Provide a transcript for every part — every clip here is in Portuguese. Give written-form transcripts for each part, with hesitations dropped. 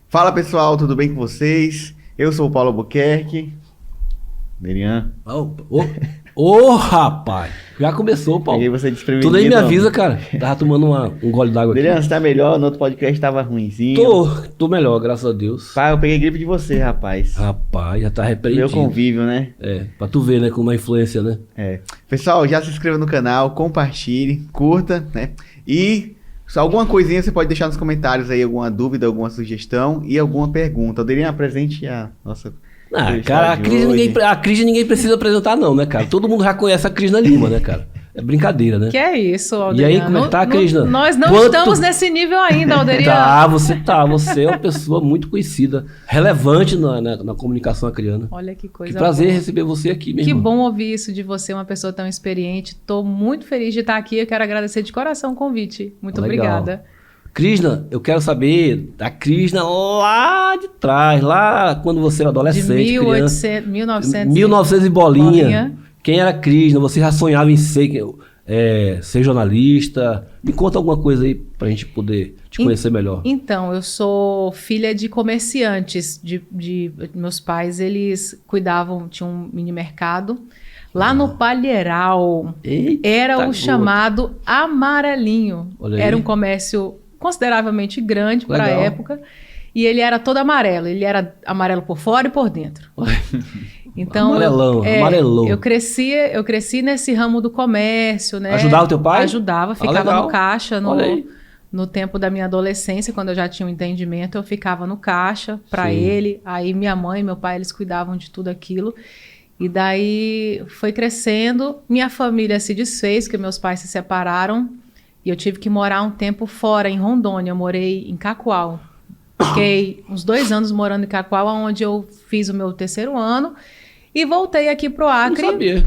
Fala pessoal, tudo bem com vocês? Eu sou o Paulo Albuquerque. Derian. Rapaz, já começou, Paulo. Peguei você desprevenido. Tudo aí me avisa, cara. Tava tomando um gole d'água aqui. Derian, você tá melhor? No outro podcast tava ruimzinho. Tô melhor, graças a Deus. Pai, eu peguei gripe de você, rapaz. Rapaz, já tá repreendido. Meu convívio, né? Pra tu ver, né, como é influência, né? Pessoal, já se inscreva no canal, compartilhe, curta, né? E se alguma coisinha você pode deixar nos comentários aí, alguma dúvida, alguma sugestão e alguma pergunta. O Derian, apresente a nossa... cara, a Cris ninguém precisa apresentar não, né, cara? Todo mundo já conhece a Crisna Lima, né, cara? É brincadeira, né? Que é isso, Alderian. E aí, como é que tá, Crisna? Nós não estamos nesse nível ainda, Alderian. Você é uma pessoa muito conhecida, relevante na comunicação acriana. Olha que coisa Que prazer boa. receber você aqui, meu Que irmão. bom ouvir isso de você, uma pessoa tão experiente. Tô muito feliz de estar aqui. Eu quero agradecer de coração o convite. Muito obrigada. Crisna, eu quero saber da Crisna lá de trás, lá quando você era adolescente, de criança. 1900 e bolinha. Quem era Crisna? Você já sonhava em ser jornalista? Me conta alguma coisa aí pra gente poder te conhecer melhor. Então, eu sou filha de comerciantes. Meus pais, eles cuidavam, tinham um mini mercado. Lá no Palheiral, era o chamado Amarelinho. Era um comércio consideravelmente grande para a época. E ele era todo amarelo. Ele era amarelo por fora e por dentro. Então, amarelão. Eu cresci nesse ramo do comércio, né? Ajudava o teu pai? Ajudava, ficava no caixa no tempo da minha adolescência, quando eu já tinha um entendimento, eu ficava no caixa para ele. Aí minha mãe e meu pai, eles cuidavam de tudo aquilo. E daí foi crescendo, minha família se desfez, porque meus pais se separaram. E eu tive que morar um tempo fora, em Rondônia. Eu morei em Cacoal. Fiquei uns 2 anos morando em Cacoal, onde eu fiz o meu 3º ano. E voltei aqui pro Acre. Não sabia.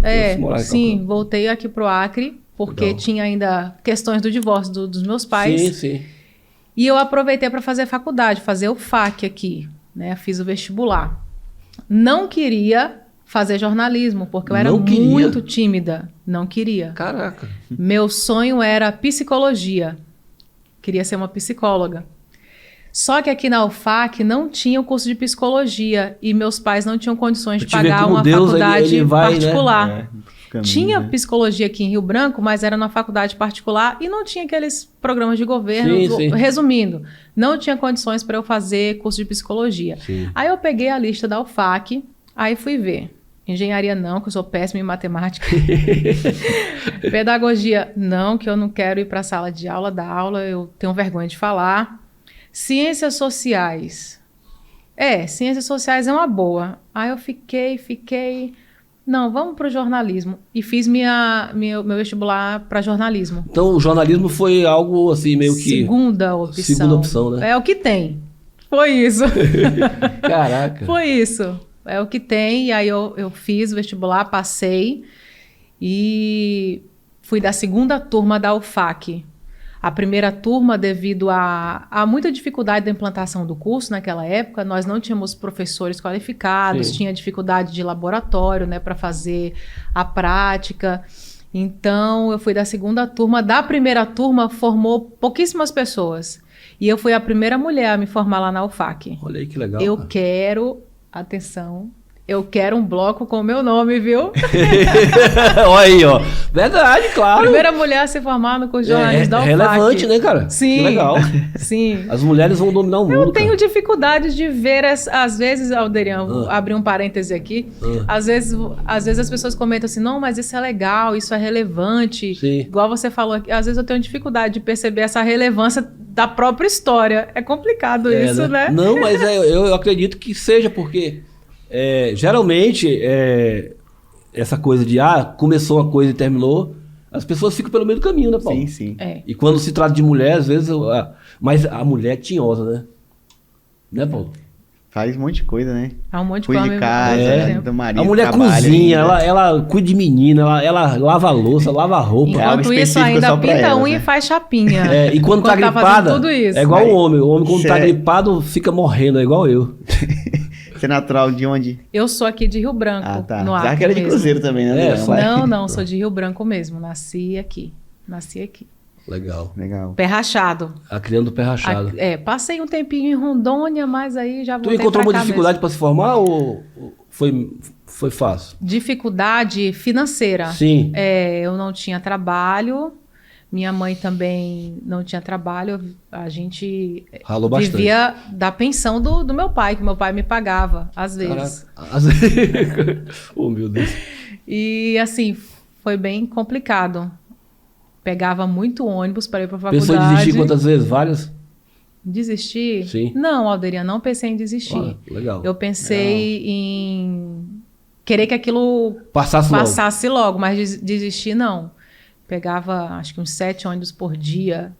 Sim, voltei aqui pro Acre, porque tinha ainda questões do divórcio dos meus pais. Sim. E eu aproveitei para fazer faculdade, fazer o FAC aqui, né? Fiz o vestibular. Não queria fazer jornalismo, porque eu era muito tímida. Não queria. Caraca. Meu sonho era psicologia. Queria ser uma psicóloga. Só que aqui na UFAC não tinha o curso de psicologia e meus pais não tinham condições de pagar uma faculdade particular. Né? Tinha psicologia aqui em Rio Branco, mas era na faculdade particular e não tinha aqueles programas de governo. Resumindo, não tinha condições para eu fazer curso de psicologia. Aí eu peguei a lista da UFAC, aí fui ver. Engenharia não, que eu sou péssima em matemática. Pedagogia não, que eu não quero ir para a sala de aula, dar aula, eu tenho vergonha de falar. Ciências sociais. Ciências sociais é uma boa. Aí eu fiquei... Não, vamos para o jornalismo. E fiz meu vestibular para jornalismo. Então o jornalismo foi algo assim, meio que... Segunda opção, né? É o que tem. Foi isso. Caraca. Foi isso. É o que tem. E aí eu fiz o vestibular, passei. E fui da 2ª turma da UFAC. A primeira turma, devido a muita dificuldade da implantação do curso naquela época, nós não tínhamos professores qualificados, tinha dificuldade de laboratório, né, para fazer a prática. Então, eu fui da 2ª turma. Da primeira turma, formou pouquíssimas pessoas. E eu fui a primeira mulher a me formar lá na UFAC. Olha aí que legal. Eu quero, atenção... Eu quero um bloco com o meu nome, viu? Olha aí, ó. Verdade, claro. Primeira mulher a se formar no curso de jornalismo da UFAC. É relevante, né, cara? Sim. Que legal. Sim. As mulheres vão dominar o mundo, Eu tenho dificuldade de ver, às vezes, Alderian, vou abrir um parêntese aqui, às vezes as pessoas comentam assim, não, mas isso é legal, isso é relevante. Sim. Igual você falou aqui, às vezes eu tenho dificuldade de perceber essa relevância da própria história. É complicado isso, né? Não, mas eu acredito que seja, porque... geralmente, essa coisa de começou uma coisa e terminou, as pessoas ficam pelo meio do caminho, né, Paulo? Sim. E quando se trata de mulher, às vezes, mas a mulher é tinhosa, né? Né, Paulo? Faz um monte de coisa, né? Há um monte de Cuida de coisa. casa, do marido, A mulher trabalha cozinha, ainda. ela cuida de menina, ela lava a louça, lava a roupa. É algo Enquanto isso, específico ainda só pra pinta a elas, unha né? e faz chapinha. E quando tá Enquanto fazendo gripada, tudo isso. é igual Mas o homem. O homem, quando tá cê- gripado, fica morrendo, é igual eu. Você é natural de onde? Eu sou aqui de Rio Branco, Ah, tá. no Já Acre que era de mesmo. Cruzeiro também, né? É, Não, só- vai. Não, sou de Rio Branco mesmo. Nasci aqui. Legal. Legal. Pé rachado. A criando o pé rachado. Passei um tempinho em Rondônia, mas aí já Tu voltei encontrou pra uma cá dificuldade mesmo. pra se formar ou foi fácil? Dificuldade financeira. Sim. Eu não tinha trabalho, minha mãe também não tinha trabalho, a gente Ralou bastante. vivia da pensão do meu pai, que meu pai me pagava, às vezes. Caraca. Oh, meu Deus. E assim, foi bem complicado. Pegava muito ônibus para ir para a faculdade. Pensou em desistir quantas vezes? Várias? Desistir? Sim. Não, Alderian, não pensei em desistir. Olha, legal. Eu pensei em querer que aquilo Passasse logo. logo, mas desistir não. Pegava, acho que uns 7 ônibus por dia.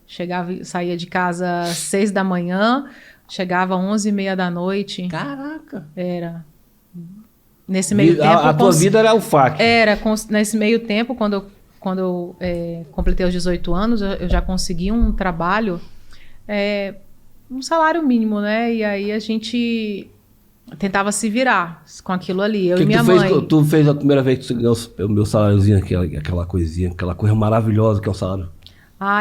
Saía de casa às 6 da manhã, chegava às 11h30 da noite. Caraca. Era. Nesse meio tempo... A tua vida era o FAC. Nesse meio tempo, quando eu completei os 18 anos, eu já consegui um trabalho, um salário mínimo, né? E aí a gente tentava se virar com aquilo ali, eu e minha mãe. Tu fez a primeira vez que você ganhou o meu saláriozinho, aquela coisinha, aquela coisa maravilhosa que é o salário?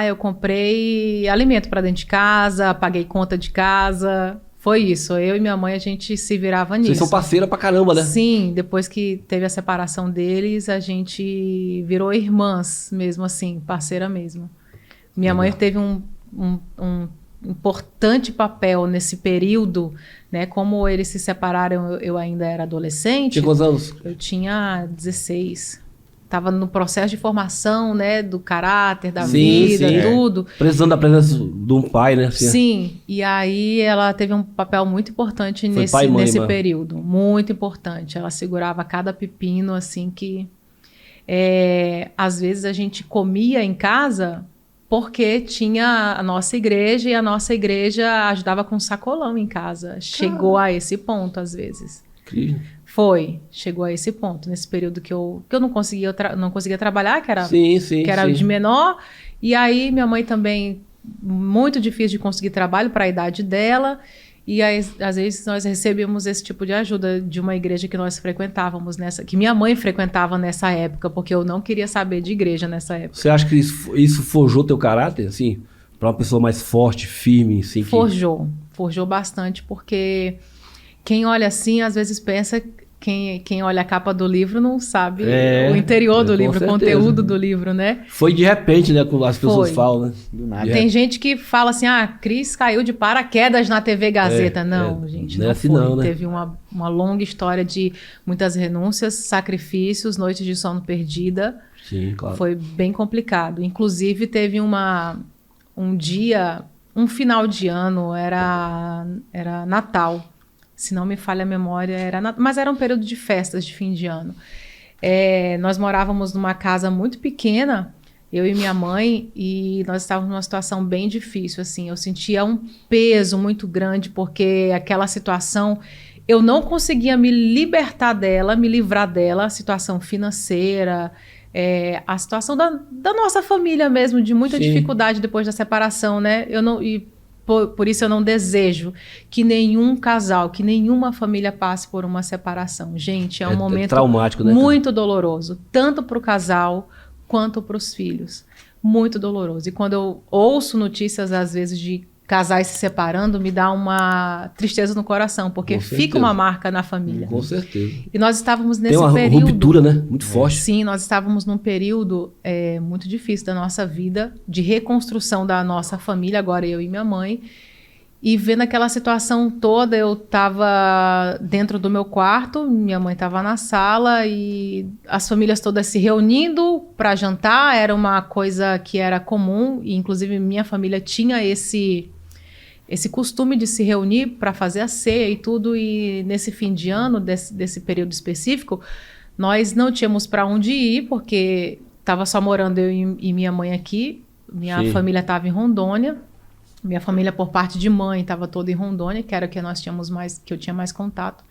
Eu comprei alimento para dentro de casa, paguei conta de casa. Foi isso. Eu e minha mãe, a gente se virava nisso. Vocês são parceira pra caramba, né? Sim, depois que teve a separação deles, a gente virou irmãs mesmo assim, parceira mesmo. Minha mãe teve um importante papel nesse período, né? Como eles se separaram, eu ainda era adolescente. Tinha quantos anos? Eu tinha 16. Estava no processo de formação, né? Do caráter, da vida, tudo. Precisando da presença de um pai, né? Sim, e aí ela teve um papel muito importante nesse período. Muito importante. Ela segurava cada pepino, assim, que... às vezes a gente comia em casa porque tinha a nossa igreja e a nossa igreja ajudava com sacolão em casa. Chegou a esse ponto, às vezes. Chegou a esse ponto, nesse período que eu não conseguia trabalhar, que era de menor. E aí minha mãe também, muito difícil de conseguir trabalho para a idade dela. E aí, às vezes nós recebíamos esse tipo de ajuda de uma igreja que nós frequentávamos, que minha mãe frequentava nessa época, porque eu não queria saber de igreja nessa época. Você acha que isso forjou teu caráter, assim? Para uma pessoa mais forte, firme, assim? Forjou bastante, porque... Quem olha assim, às vezes pensa, quem olha a capa do livro não sabe o interior do livro, o conteúdo do livro, né? Foi de repente, né? Como as pessoas falam, né? Do nada. Tem gente que fala assim, Cris caiu de paraquedas na TV Gazeta. Não, gente, não assim foi. não, né? Teve uma longa história de muitas renúncias, sacrifícios, noites de sono perdida. Sim, claro. Foi bem complicado. Inclusive, teve um dia, um final de ano, era Natal. Se não me falha a memória, mas era um período de festas de fim de ano. Nós morávamos numa casa muito pequena, eu e minha mãe, e nós estávamos numa situação bem difícil, assim. Eu sentia um peso muito grande, porque aquela situação, eu não conseguia me livrar dela, a situação financeira, a situação da nossa família mesmo, de muita dificuldade depois da separação, né? Por isso eu não desejo que nenhum casal, que nenhuma família passe por uma separação. Gente, é um momento traumático, né, muito doloroso, tanto para o casal quanto para os filhos. Muito doloroso. E quando eu ouço notícias, às vezes, de casais se separando, me dá uma tristeza no coração, porque fica uma marca na família. Com certeza. E nós estávamos nesse período... Tem uma ruptura, né? Muito forte. Sim, nós estávamos num período muito difícil da nossa vida, de reconstrução da nossa família, agora eu e minha mãe. E vendo aquela situação toda, eu estava dentro do meu quarto, minha mãe estava na sala e as famílias todas se reunindo para jantar. Era uma coisa que era comum, e inclusive minha família tinha esse costume de se reunir para fazer a ceia e tudo, e nesse fim de ano, desse período específico, nós não tínhamos para onde ir, porque estava só morando eu e minha mãe aqui, minha família estava em Rondônia, Minha família, por parte de mãe, estava toda em Rondônia, que era que que eu tinha mais contato.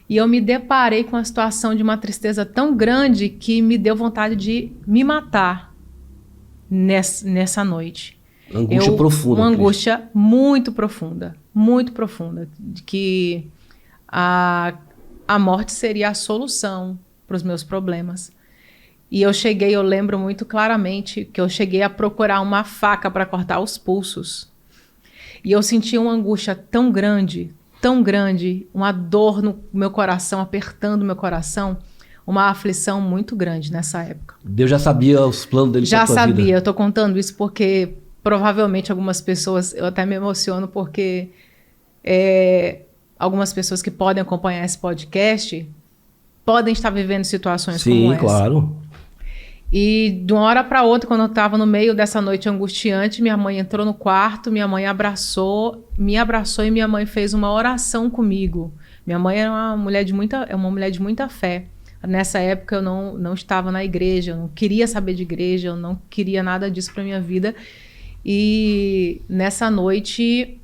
E eu me deparei com a situação de uma tristeza tão grande que me deu vontade de me matar nessa noite. Angústia profunda. Uma angústia muito profunda, de que a morte seria a solução para os meus problemas. E eu lembro muito claramente que eu cheguei a procurar uma faca para cortar os pulsos. E eu senti uma angústia tão grande, uma dor no meu coração, apertando meu coração, uma aflição muito grande nessa época. Deus já sabia os planos dele Já pra tua vida. sabia, eu tô contando isso porque provavelmente algumas pessoas, eu até me emociono porque algumas pessoas que podem acompanhar esse podcast podem estar vivendo situações como essa. Sim, claro. E de uma hora para outra, quando eu estava no meio dessa noite angustiante, minha mãe entrou no quarto, minha mãe me abraçou e minha mãe fez uma oração comigo. Minha mãe era uma mulher de muita fé. Nessa época eu não estava na igreja, eu não queria saber de igreja, eu não queria nada disso para minha vida. E nessa noite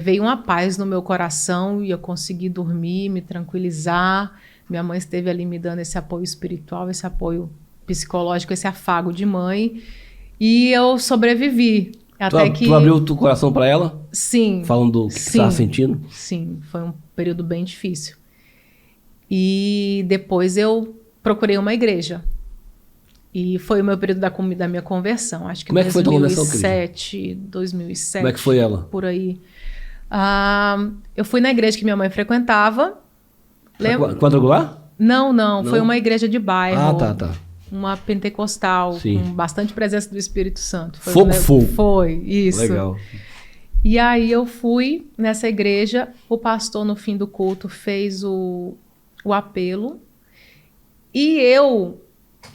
veio uma paz no meu coração e eu consegui dormir, me tranquilizar. Minha mãe esteve ali me dando esse apoio espiritual, esse apoio psicológico, esse afago de mãe, e eu sobrevivi. Tu abriu o teu coração para ela? Sim. Falando do que você estava sentindo? Sim, foi um período bem difícil. E depois eu procurei uma igreja. E foi o meu período da minha conversão. Acho que Como é que foi a tua conversão, 2007. Como é que foi ela? Por aí. Eu fui na igreja que minha mãe frequentava. Quadrangular? Não. Foi uma igreja de bairro. Tá. Uma pentecostal, Sim. com bastante presença do Espírito Santo. Fogo. Foi, isso. Legal. E aí eu fui nessa igreja, o pastor no fim do culto fez o apelo e eu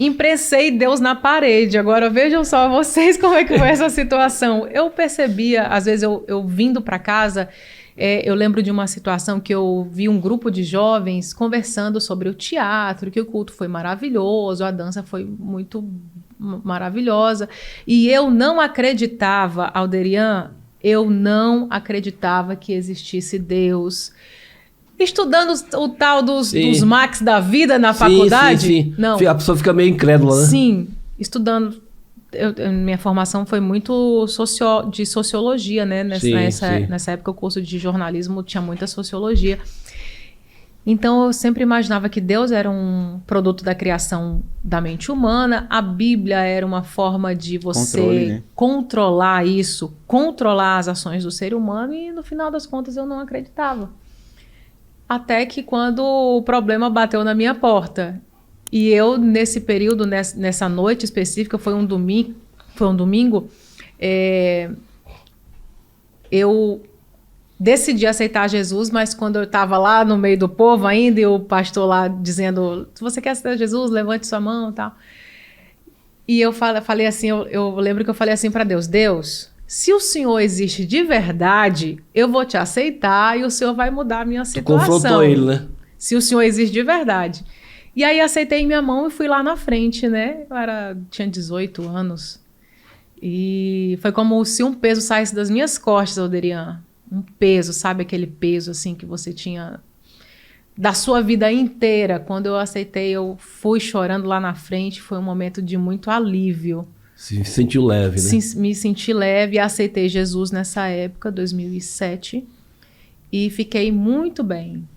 imprensei Deus na parede. Agora vejam só vocês como é que foi essa situação. Eu percebia, às vezes eu vindo para casa, eu lembro de uma situação que eu vi um grupo de jovens conversando sobre o teatro, que o culto foi maravilhoso, a dança foi muito maravilhosa. E eu não acreditava, Alderian, eu não acreditava que existisse Deus. Estudando o tal dos Max da vida na faculdade. Sim. Não. A pessoa fica meio incrédula, né? Sim, estudando. Minha formação foi muito de sociologia, né? Nessa época o curso de jornalismo tinha muita sociologia. Então eu sempre imaginava que Deus era um produto da criação da mente humana, a Bíblia era uma forma de você controlar isso, controlar as ações do ser humano, e no final das contas eu não acreditava. Até que quando o problema bateu na minha porta, e eu nesse período, nessa noite específica, foi um domingo, eu decidi aceitar Jesus, mas quando eu estava lá no meio do povo ainda, e o pastor lá dizendo, se você quer aceitar Jesus, levante sua mão e tal. E eu falei assim, eu lembro que eu falei assim para Deus, se o Senhor existe de verdade, eu vou te aceitar e o Senhor vai mudar a minha situação. Tu confrontou ele, né? Se o Senhor existe de verdade. E aí aceitei minha mão e fui lá na frente, né? Tinha 18 anos. E foi como se um peso saísse das minhas costas, Alderian. Um peso, sabe aquele peso assim que você tinha da sua vida inteira. Quando eu aceitei, eu fui chorando lá na frente. Foi um momento de muito alívio. Se sentiu leve, né? Sim, me senti leve e aceitei Jesus nessa época, 2007. E fiquei muito bem.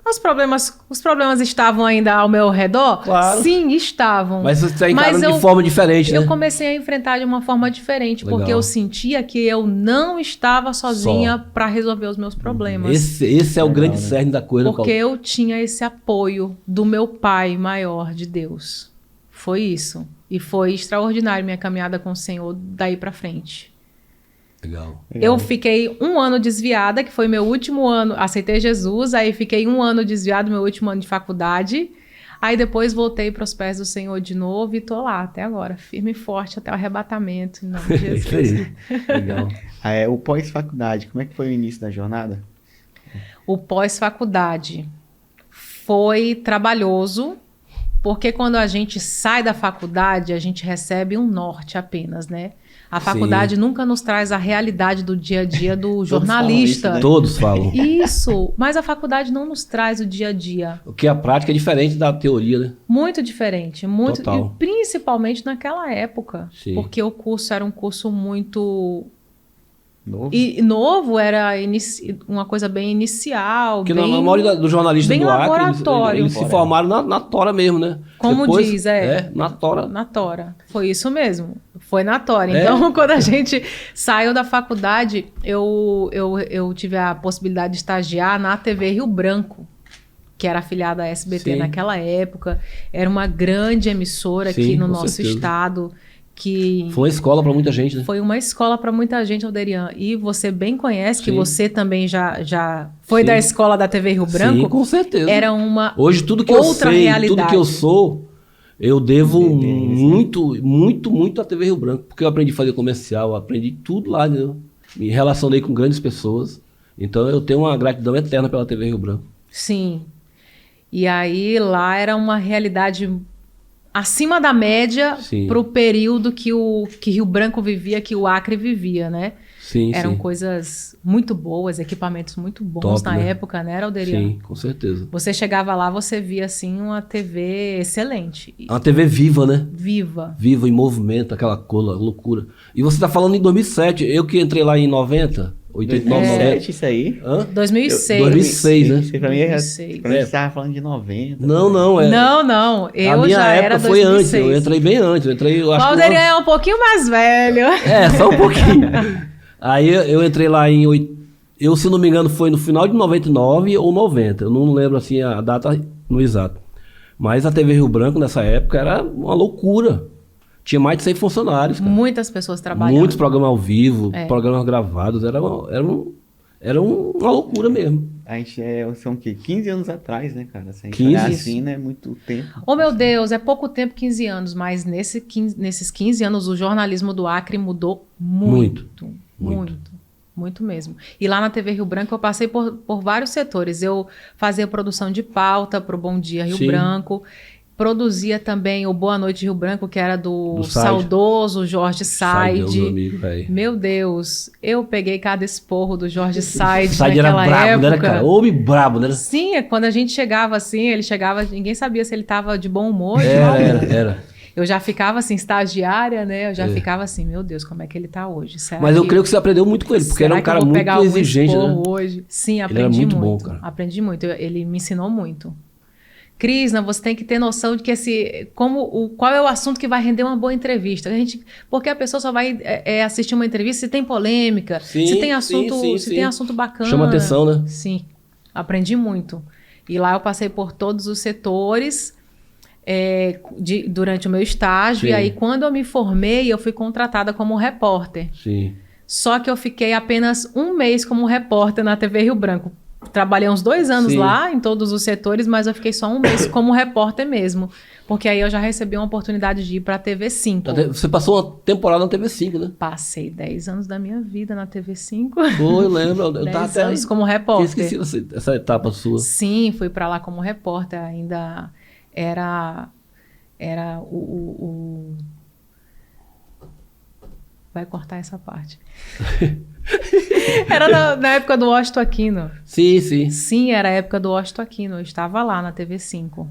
Os problemas estavam ainda ao meu redor? Claro. Sim, estavam. Mas você está encarando de forma diferente, né? Eu comecei a enfrentar de uma forma diferente, Legal. porque eu sentia que eu não estava sozinha para resolver os meus problemas. Esse é o grande cerne da coisa. Porque eu tinha esse apoio do meu Pai maior de Deus. Foi isso. E foi extraordinário minha caminhada com o Senhor daí para frente. Legal. Eu fiquei 1 ano desviada, que foi meu último ano, aceitei Jesus, aí fiquei 1 ano desviado, meu último ano de faculdade, aí depois voltei para os pés do Senhor de novo e tô lá até agora, firme e forte até o arrebatamento, em nome de Jesus. Isso aí. Legal. O pós-faculdade, como é que foi o início da jornada? O pós-faculdade foi trabalhoso, porque quando a gente sai da faculdade, a gente recebe um norte apenas, né? A faculdade nunca nos traz a realidade do dia a dia do jornalista. Né? Todos falam. Isso, mas a faculdade não nos traz o dia a dia. Porque a prática é diferente da teoria, né? Muito diferente, muito, Total. e principalmente naquela época. Sim. Porque o curso era um curso muito Novo. e novo, era uma coisa bem inicial, Porque bem, na maioria dos jornalistas bem do Acre, laboratório. eles se formaram na tora mesmo, né? Como Depois, diz, na tora. na tora. Foi isso mesmo, foi na tora. É? Então, quando a gente saiu da faculdade, eu tive a possibilidade de estagiar na TV Rio Branco, que era afiliada à SBT Sim. naquela época. Era uma grande emissora Sim, aqui no com nosso certeza. estado. Que Foi uma escola para muita gente, né? foi uma escola para muita gente, Alderian. E você bem conhece, que Sim. você também já foi Sim. da escola da TV Rio Branco. Sim, com certeza. Era uma Hoje tudo que eu outra sei, realidade. tudo que eu sou, eu devo Beleza. muito à TV Rio Branco, porque eu aprendi a fazer comercial, eu aprendi tudo lá, entendeu? Me relacionei com grandes pessoas, então eu tenho uma gratidão eterna pela TV Rio Branco. Sim. E aí lá era uma realidade acima da média Sim. para o período que Rio Branco vivia, que o Acre vivia, né? Sim, Eram sim. coisas muito boas, equipamentos muito bons Top, na né? época, né, Alderian? Sim, com certeza. Você chegava lá, você via assim uma TV excelente, É uma TV viva, né? viva. Viva, em movimento, aquela coisa, loucura. E você tá falando em 2007, eu que entrei lá em 90, 89, 90. 2007, isso aí. Hã? 2006. 2006, né? Isso pra mim é. 2006. Pra mim você tava falando de 90. Não, é. Não, A eu minha já época era foi 2006. antes, eu entrei bem antes, eu O acho que Alderian é um pouquinho mais velho. É, só um pouquinho. Aí eu entrei lá em... Eu, se não me engano, foi no final de 99 ou 90. Eu não lembro, assim, a data no exato. Mas a TV Rio Branco, nessa época, era uma loucura. Tinha mais de 100 funcionários, cara. Muitas pessoas trabalhando. Muitos programas ao vivo, É. programas gravados. Era uma loucura mesmo. A gente são o quê? 15 anos atrás, né, cara? Se a gente 15? olhar assim, né? Muito tempo. Oh, meu Deus, é pouco tempo, 15 anos, mas nesses 15 anos o jornalismo do Acre mudou muito. Muito mesmo. E lá na TV Rio Branco eu passei por vários setores. Eu fazia produção de pauta para o Bom Dia Rio Sim. Branco. Produzia também o Boa Noite Rio Branco, que era do Said. saudoso Jorge Sai, Said. meu amigo, velho. Meu Deus, eu peguei cada esporro do Jorge Said Said era naquela brabo, época. né, cara? Homem brabo, né? Sim, quando a gente chegava assim, ele chegava, ninguém sabia se ele estava de bom humor. Era. Eu já ficava assim, estagiária, né? Eu já ficava assim, meu Deus, como é que ele tá hoje? Será Mas eu creio que você aprendeu muito com ele, porque será era um que cara eu vou muito pegar algum exigente, né? esporro hoje? Sim, era aprendi muito muito. bom, cara. Aprendi muito. Ele me ensinou muito. Crisna, você tem que ter noção de que qual é o assunto que vai render uma boa entrevista. Porque a pessoa só vai assistir uma entrevista se tem polêmica, Sim, se tem assunto, sim, se sim. tem assunto bacana. Chama atenção, né? Sim, aprendi muito. E lá eu passei por todos os setores durante o meu estágio. Sim. E aí, quando eu me formei, eu fui contratada como repórter. Sim. Só que eu fiquei apenas um mês como repórter na TV Rio Branco. Trabalhei uns 2 anos Sim. lá, em todos os setores, mas eu fiquei só um mês como repórter mesmo. Porque aí eu já recebi uma oportunidade de ir para a TV5. Você passou uma temporada na TV5, né? Passei 10 anos da minha vida na TV5. Pô, eu lembro. Eu 10 anos como repórter. Tinha esquecido essa etapa sua. Sim, fui para lá como repórter. Ainda era Vai cortar essa parte. Era na época do Washington Aquino. Sim. Sim, era a época do Washington Aquino. Eu estava lá na TV5.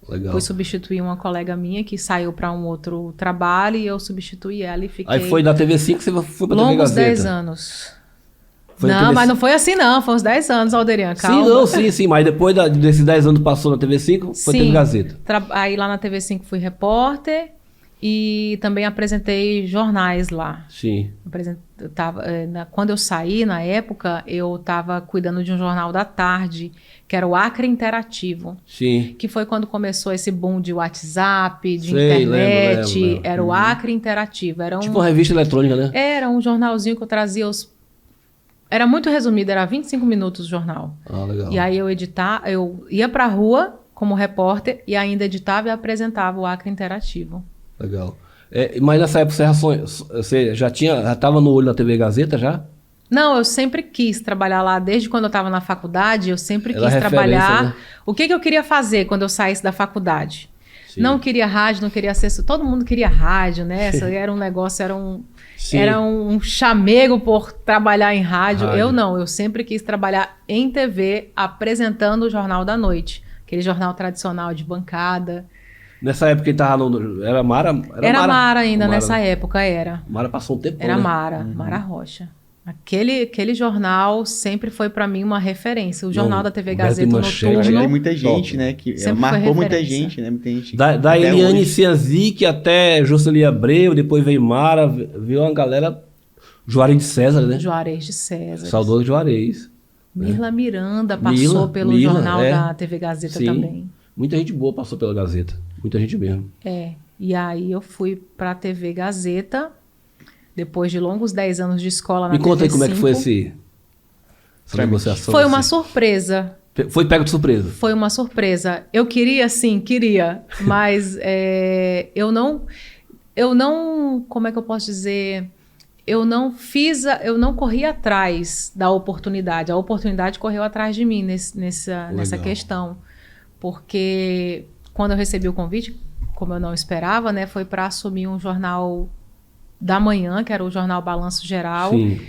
Legal. Fui substituir uma colega minha que saiu para um outro trabalho e eu substituí ela e fiquei Aí foi da TV5 que você foi pra TV longos Gazeta. 10 anos. Foi na Não, TV5. mas não foi assim não. Foi uns 10 anos, Alderian. Calma. Sim. Mas depois desses 10 anos passou na TV5, foi TV Gazeta. Aí lá na TV5 fui repórter e também apresentei jornais lá. Sim. Quando eu saí, na época, eu estava cuidando de um jornal da tarde, que era o Acre Interativo. Sim. Que foi quando começou esse boom de WhatsApp, de Sei, internet. lembro. Era o Acre Interativo. Era Tipo uma revista eletrônica, né? Era um jornalzinho que eu trazia Era muito resumido, era 25 minutos o jornal. Ah, legal. E aí eu ia pra rua como repórter e ainda editava e apresentava o Acre Interativo. Legal. Mas nessa época você já estava no olho da TV Gazeta já? Não, eu sempre quis trabalhar lá. Desde quando eu estava na faculdade, eu sempre Era quis referência, trabalhar. né? O que eu queria fazer quando eu saísse da faculdade? Sim. Não queria rádio, não queria assessor. Todo mundo queria rádio, né? Era um negócio, Sim. era um chamego por trabalhar em rádio. Rádio. Eu não, eu sempre quis trabalhar em TV, apresentando o Jornal da Noite. Aquele jornal tradicional de bancada. Nessa época ele tava era Mara? Era Mara ainda, Mara, nessa né? época era. Mara passou um tempo, Era né? Mara Rocha. Aquele jornal sempre foi para mim uma referência. O jornal Não, da TV Roberto Gazeta Manchete. Tem Noturno. muita gente, Top. né? Que Sempre marcou foi muita referência. gente, né? Muita gente. Da até Eliane hoje. Cianzic até Jocely Abreu, depois veio Mara, viu uma galera... Juarez de César, né? Juarez de César. Saudoso Juarez. Mirla Miranda passou Mirla, pelo Mirla, jornal é. da TV Gazeta Sim. também. Muita gente boa passou pela Gazeta. Muita gente mesmo. E aí eu fui para a TV Gazeta, depois de longos 10 anos de escola na Me conta aí TV5. como é que foi essa negociação. Foi uma assim. surpresa. Foi pego de surpresa. Foi uma surpresa. Eu queria, sim, queria, mas eu não, como é que eu posso dizer? Eu não corri atrás da oportunidade. A oportunidade correu atrás de mim nessa questão. Porque quando eu recebi o convite, como eu não esperava, né, foi para assumir um jornal da manhã, que era o jornal Balanço Geral. Sim.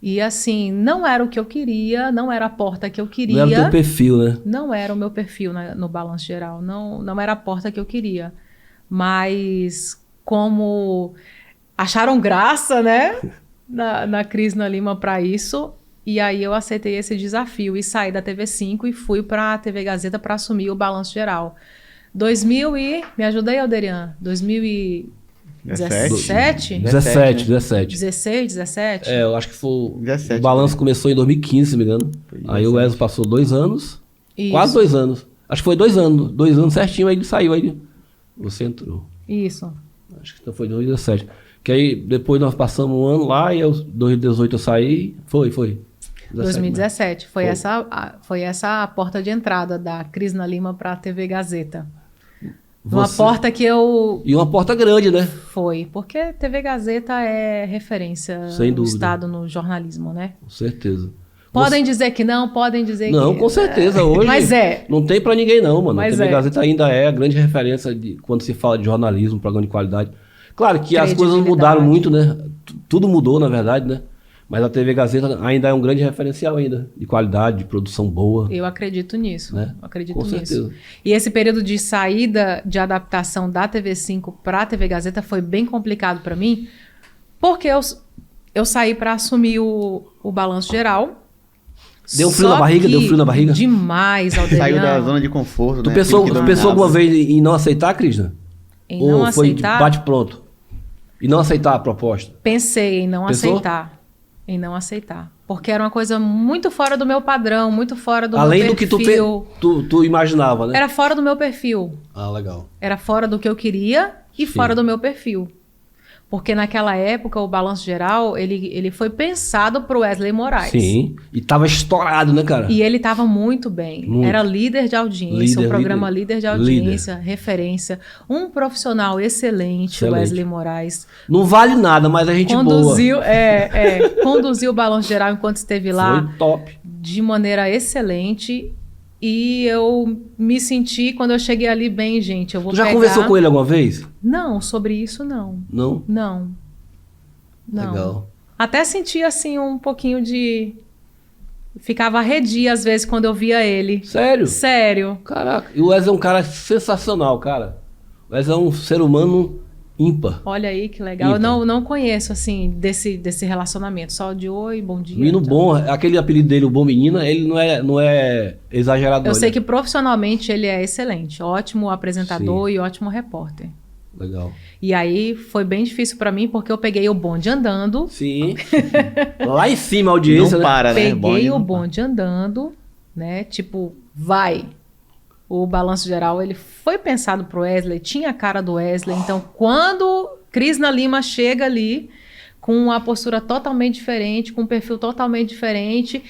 E assim, não era o que eu queria, não era a porta que eu queria. Não era o teu perfil, né? Não era o meu perfil no Balanço Geral, não era a porta que eu queria. Mas como acharam graça, né, na Crisna Lima para isso, e aí eu aceitei esse desafio e saí da TV5 e fui para a TV Gazeta para assumir o Balanço Geral. Me ajuda aí, Alderian, 2017? 17. 16, 17? É, eu acho que foi... 17, o balanço né? começou em 2015, se não me engano. Aí o Wesley passou 2 anos. Isso. Quase 2 anos. Acho que foi 2 anos. 2 anos certinho, aí ele saiu. Aí você entrou. Isso. Acho que então foi 2017. Que aí depois nós passamos um ano lá e em 2018 eu saí. Foi. 2017. Foi Foi. essa a porta de entrada da Crisna Lima para a TV Gazeta. Uma porta que eu... E uma porta grande, né? Foi, porque TV Gazeta é referência Sem no dúvida. estado no jornalismo, né? Com certeza. Podem dizer que não, podem dizer que... Não, com certeza. Hoje Mas é. não tem pra ninguém não, mano. Mas a TV é. Gazeta ainda é a grande referência quando se fala de jornalismo, programa de qualidade. Claro que as coisas mudaram muito, né? Tudo mudou, na verdade, né? Mas a TV Gazeta ainda é um grande referencial ainda, de qualidade, de produção boa. Eu acredito nisso, Né? acredito Com nisso. certeza. E esse período de saída, de adaptação da TV5 para a TV Gazeta foi bem complicado para mim, porque eu saí para assumir o Balanço Geral. Deu frio Só na barriga? que Deu frio na barriga? Demais, Alderian. Saiu da zona de conforto, Tu né? pensou, Aquilo que tu pensou dominava. alguma vez em não aceitar, Crisna? Em Ou não foi aceitar, bate pronto? E não aceitar a proposta? pensei em não Pensou? aceitar. Em não aceitar. Porque era uma coisa muito fora do meu padrão, muito fora do Além meu do que perfil. tu imaginava, né? Era fora do meu perfil. Ah, legal. Era fora do que eu queria e Sim. fora do meu perfil. Porque naquela época, o Balanço Geral, ele foi pensado para o Wesley Moraes. Sim. E tava estourado, né, cara? E ele estava muito bem. Muito. Era líder de audiência, Líder, um programa líder de líder. audiência, referência. Um profissional excelente, Excelente. Wesley Moraes. Não vale nada, mas a gente Conduziu, conduziu o Balanço Geral enquanto esteve boa. lá Foi top. de maneira excelente. E eu me senti, quando eu cheguei ali, bem, gente, eu vou Tu já pegar... conversou com ele alguma vez? Não, sobre isso não. Não? Não. Legal. Até senti, assim, um pouquinho de... Ficava arredia, às vezes, quando eu via ele. Sério? Sério. Caraca. E o Wesley é um cara sensacional, cara. O Wesley é um ser humano ímpar. Olha aí, que legal. Ímpar. Eu não conheço, assim, desse relacionamento. Só de oi, bom dia. Menino tchau. bom, aquele apelido dele, o Bom Menina, ele não é exagerado. Eu não, sei ele que profissionalmente ele é excelente. Ótimo apresentador e ótimo repórter. é... Legal. E aí foi bem difícil pra mim, porque eu peguei o bonde andando. Sim. Lá em cima a audiência, Não né? para, né? Peguei o não para. bonde andando, né? Tipo, vai. O Balanço Geral, ele foi pensado pro Wesley, tinha a cara do Wesley. Então, quando Crisna Lima chega ali, com uma postura totalmente diferente, com um perfil totalmente diferente,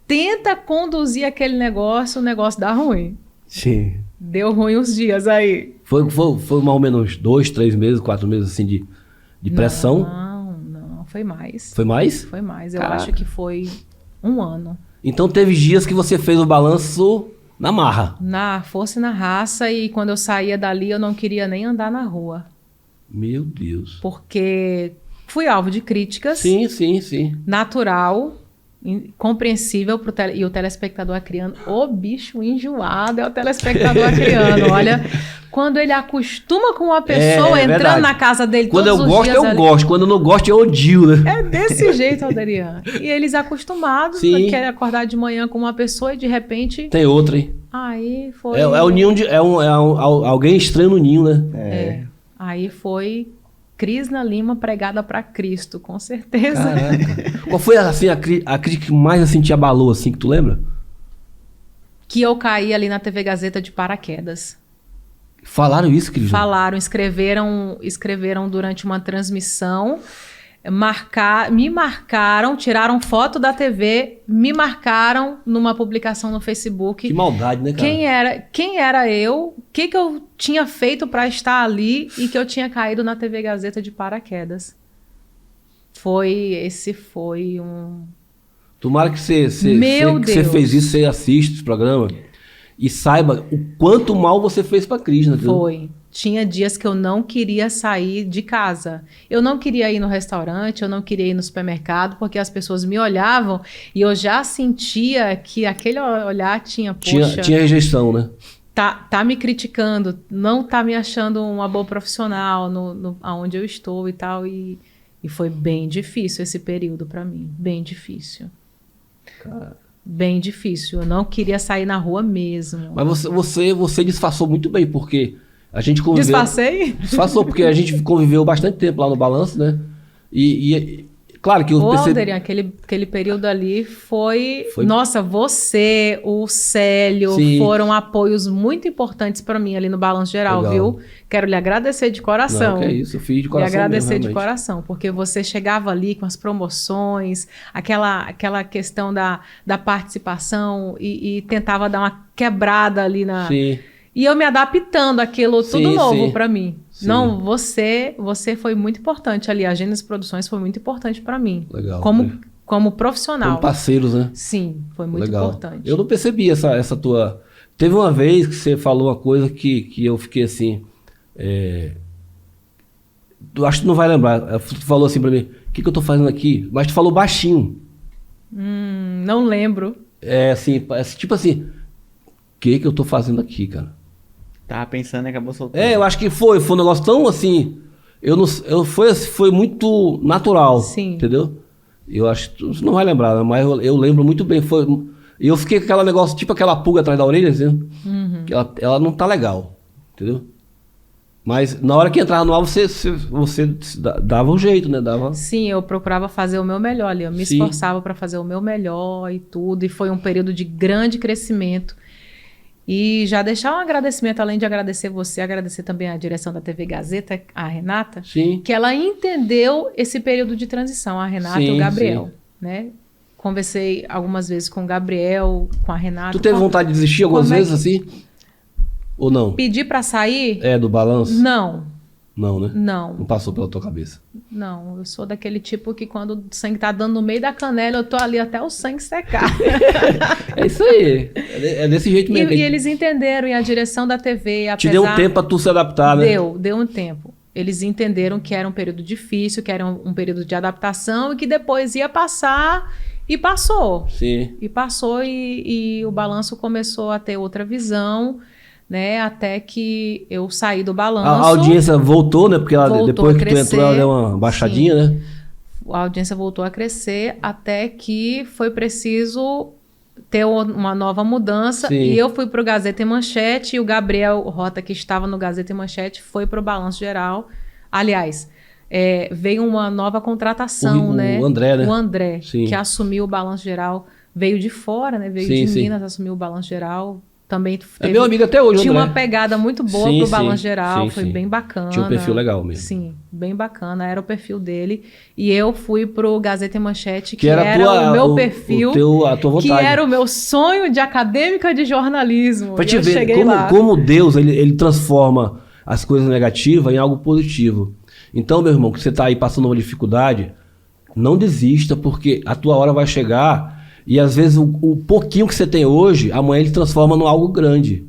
tenta conduzir aquele negócio, o negócio dá ruim. Sim. Deu ruim uns dias aí. Foi mais ou menos 2, 3 meses, 4 meses assim de pressão. Não, foi mais. Foi mais? Foi mais. Eu Caraca. acho que foi 1 ano. Então teve dias que você fez o balanço Na marra. Na força e na raça, e quando eu saía dali, eu não queria nem andar na rua. Meu Deus. Porque fui alvo de críticas. Sim, sim, sim. Natural, compreensível e o telespectador criando. O bicho enjoado é o telespectador criando. Olha, quando ele acostuma com uma pessoa entrando verdade. na casa dele Quando todos eu os gosto, dias eu ali. gosto. Quando eu não gosto, eu odio, né? É desse jeito, Alderian. E eles acostumados, Sim. querem acordar de manhã com uma pessoa e de repente... Tem outra, hein? Aí foi... É o ninho de... alguém estranho no ninho, né? Aí foi Crisna Lima pregada para Cristo, com certeza. Caraca. Qual foi, assim, a crítica que mais, assim, te abalou, assim, que tu lembra? Que eu caí ali na TV Gazeta de paraquedas. Falaram isso, Cris? Falaram, escreveram durante uma transmissão, me marcaram, tiraram foto da TV, me marcaram numa publicação no Facebook. Que maldade, né, cara? Quem era eu, o que eu tinha feito para estar ali e que eu tinha caído na TV Gazeta de paraquedas. Esse foi um... Tomara que você Deus. fez isso, você assiste esse programa e saiba o quanto mal você fez pra Crisna. Foi. Tinha dias que eu não queria sair de casa. Eu não queria ir no restaurante, eu não queria ir no supermercado, porque as pessoas me olhavam e eu já sentia que aquele olhar tinha, poxa... Tinha rejeição, né? Tá me criticando, não tá me achando uma boa profissional aonde eu estou e tal. E foi bem difícil esse período pra mim. Bem difícil. Cara. Bem difícil. Eu não queria sair na rua mesmo. Mas você disfarçou muito bem, porque a gente conviveu... Disfarcei? Disfarçou, porque a gente conviveu bastante tempo lá no Balanço, né? E claro que eu percebi... Alderian, aquele período ali foi... Nossa, você, o Célio, Sim. foram apoios muito importantes para mim ali no Balanço Geral, Legal. Viu? Quero lhe agradecer de coração. Não, que é isso, eu fiz de coração Lhe agradecer mesmo, de realmente. coração, porque você chegava ali com as promoções, aquela questão da participação e tentava dar uma quebrada ali na... Sim. E eu me adaptando àquilo tudo Sim, novo sim. para mim. Sim. Não, você foi muito importante ali. A Gênesis Produções foi muito importante para mim. Legal. Como profissional. Como parceiros, né? Sim, foi muito Legal. importante. Eu não percebi essa tua... Teve uma vez que você falou uma coisa que eu fiquei assim... Eu acho que tu não vai lembrar. Tu falou assim pra mim, o que eu tô fazendo aqui? Mas tu falou baixinho. Não lembro. Tipo assim, o que eu tô fazendo aqui, cara? Tava pensando e acabou soltando. Eu acho que foi um negócio tão assim... Foi muito natural, Sim. entendeu? Eu acho que tu não vai lembrar, né? Mas eu lembro muito bem. E eu fiquei com aquele negócio, tipo aquela pulga atrás da orelha, assim, que ela não tá legal, entendeu? Mas na hora que entrava no ar, você dava um jeito, né? Sim, eu procurava fazer o meu melhor ali. Eu me Sim. esforçava para fazer o meu melhor e tudo. E foi um período de grande crescimento. E já deixar um agradecimento, além de agradecer você, agradecer também a direção da TV Gazeta, a Renata, Sim. que ela entendeu esse período de transição, a Renata e o Gabriel, né? Conversei algumas vezes com o Gabriel, com a Renata. Tu teve vontade de desistir algumas como é vezes, assim? Ou não? Pedir para sair? Do balanço? Não, Não, né? não. Não passou pela tua cabeça. Não, eu sou daquele tipo que quando o sangue tá dando no meio da canela, eu tô ali até o sangue secar. É isso aí. É desse jeito mesmo. E eles entenderam, e a direção da TV, apesar... Te deu um tempo pra tu se adaptar, né? Deu um tempo. Eles entenderam que era um período difícil, que era um período de adaptação e que depois ia passar, e passou. Sim. E passou, e o balanço começou a ter outra visão, né? Até que eu saí do balanço. A audiência voltou, né? Porque Voltou depois a que tu crescer, entrou, ela deu uma baixadinha, né? A audiência voltou a crescer até que foi preciso ter uma nova mudança. Sim. E eu fui para o Gazeta e Manchete, e o Gabriel Rota, que estava no Gazeta e Manchete, foi para o Balanço Geral. Aliás, veio uma nova contratação, né? O André, né? O André, Sim. que assumiu o Balanço Geral, veio de fora, né? Veio Sim, de sim. Minas, assumiu o Balanço Geral. Também Meu amigo até hoje, tinha André. uma pegada muito boa Sim, pro sim. Balanço Geral, Sim, foi sim. bem bacana. Tinha um perfil legal mesmo. Sim, bem bacana, era o perfil dele. E eu fui pro Gazeta e Manchete, que era o meu perfil, a tua vontade. que era o meu sonho de acadêmica de jornalismo. Pra E te eu ver cheguei lá. como Deus ele transforma as coisas negativas em algo positivo. Então, meu irmão, que você tá aí passando uma dificuldade, não desista, porque a tua hora vai chegar E às vezes o pouquinho que você tem hoje, amanhã ele transforma em algo grande.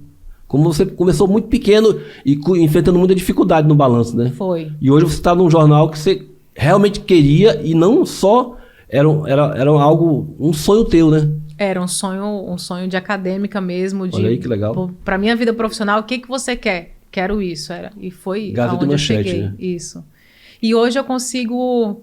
Como você começou muito pequeno e enfrentando muita dificuldade no balanço, né? Foi. E hoje você está num jornal que você realmente queria e não só era algo, um sonho teu, né? Era um sonho de acadêmica mesmo. Olha aí que legal. Para minha vida profissional, o que você quer? Quero isso. E foi Gazeta aonde eu Manchete, cheguei. né? Isso. E hoje eu consigo...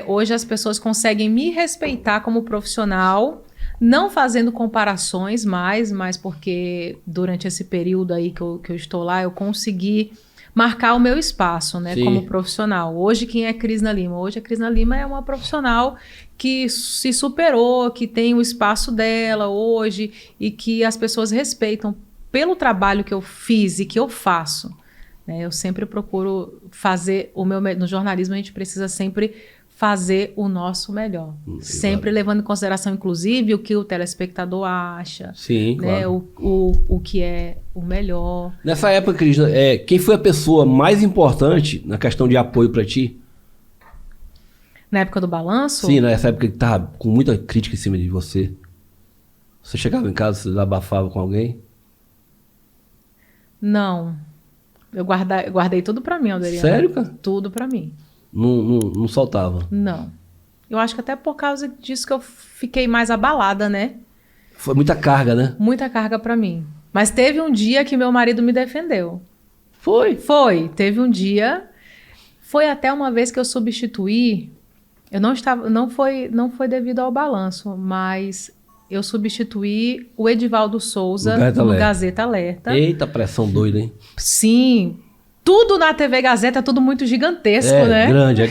hoje as pessoas conseguem me respeitar como profissional, não fazendo comparações mais, mas porque durante esse período aí que eu estou lá, eu consegui marcar o meu espaço, né, Sim. como profissional. Hoje, quem é Crisna Lima? Hoje a Crisna Lima é uma profissional que se superou, que tem o espaço dela hoje e que as pessoas respeitam pelo trabalho que eu fiz e que eu faço. Né? Eu sempre procuro fazer o meu... No jornalismo, a gente precisa sempre fazer o nosso melhor. Sempre levando em consideração, inclusive, o que o telespectador acha. Sim, né? claro. O que é o melhor. Nessa época, Cris, quem foi a pessoa mais importante na questão de apoio para ti? Na época do balanço? Sim, nessa época que tava com muita crítica em cima de você. Você chegava em casa, você abafava com alguém? Não. Eu guardei tudo pra mim, Alderiano. Sério, cara? Tudo pra mim. Não soltava? Não. Eu acho que até por causa disso que eu fiquei mais abalada, né? Foi muita carga, né? Muita carga pra mim. Mas teve um dia que meu marido me defendeu. Foi. Teve um dia. Foi até uma vez que eu substituí. Eu não estava. Não foi devido ao balanço, mas eu substituí o Edivaldo Souza no Gazeta Alerta. Eita, pressão doida, hein? Sim. Tudo na TV Gazeta é tudo muito gigantesco, né? Grande.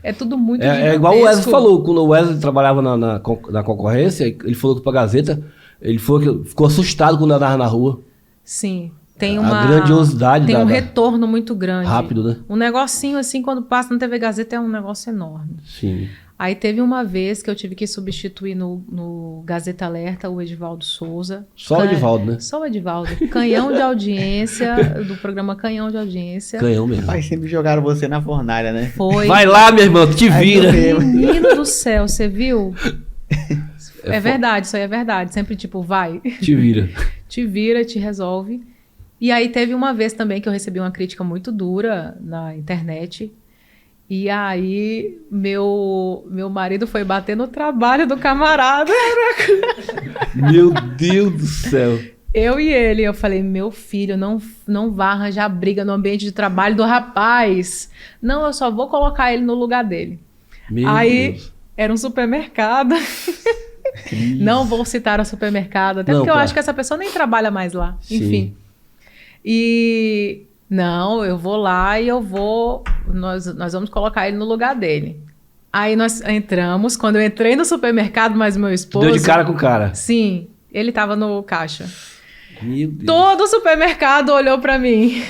É tudo muito gigantesco. É igual o Wesley falou, quando o Wesley trabalhava na concorrência, ele falou que pra Gazeta, ele falou que ficou assustado quando andava na rua. Sim. A grandiosidade tem um retorno muito grande. Rápido, né? Um negocinho assim, quando passa na TV Gazeta, é um negócio enorme. Sim. Aí teve uma vez que eu tive que substituir no Gazeta Alerta o Edivaldo Souza. Só o Edivaldo, né? Só o Edivaldo. Canhão de audiência, do programa Canhão de Audiência. Canhão mesmo. Pai, sempre jogaram você na fornalha, né? Foi. Vai lá, meu irmão, te vira. Menino do céu, você viu? É verdade, isso aí é verdade. Sempre tipo, vai. Te vira. Te vira, te resolve. E aí teve uma vez também que eu recebi uma crítica muito dura na internet. E aí meu marido foi bater no trabalho do camarada. Meu Deus do céu. Eu e ele, eu falei, meu filho, não vá arranjar briga no ambiente de trabalho do rapaz. Não, eu só vou colocar ele no lugar dele. Meu aí Deus. era um supermercado. Não vou citar o supermercado, até porque eu acho que essa pessoa nem trabalha mais lá. Sim. Enfim. E não, eu vou lá e nós vamos colocar ele no lugar dele. Aí nós entramos, quando eu entrei no supermercado, mas meu esposo... Deu de cara com o cara. Sim, ele tava no caixa. Meu Deus. Todo o supermercado olhou pra mim.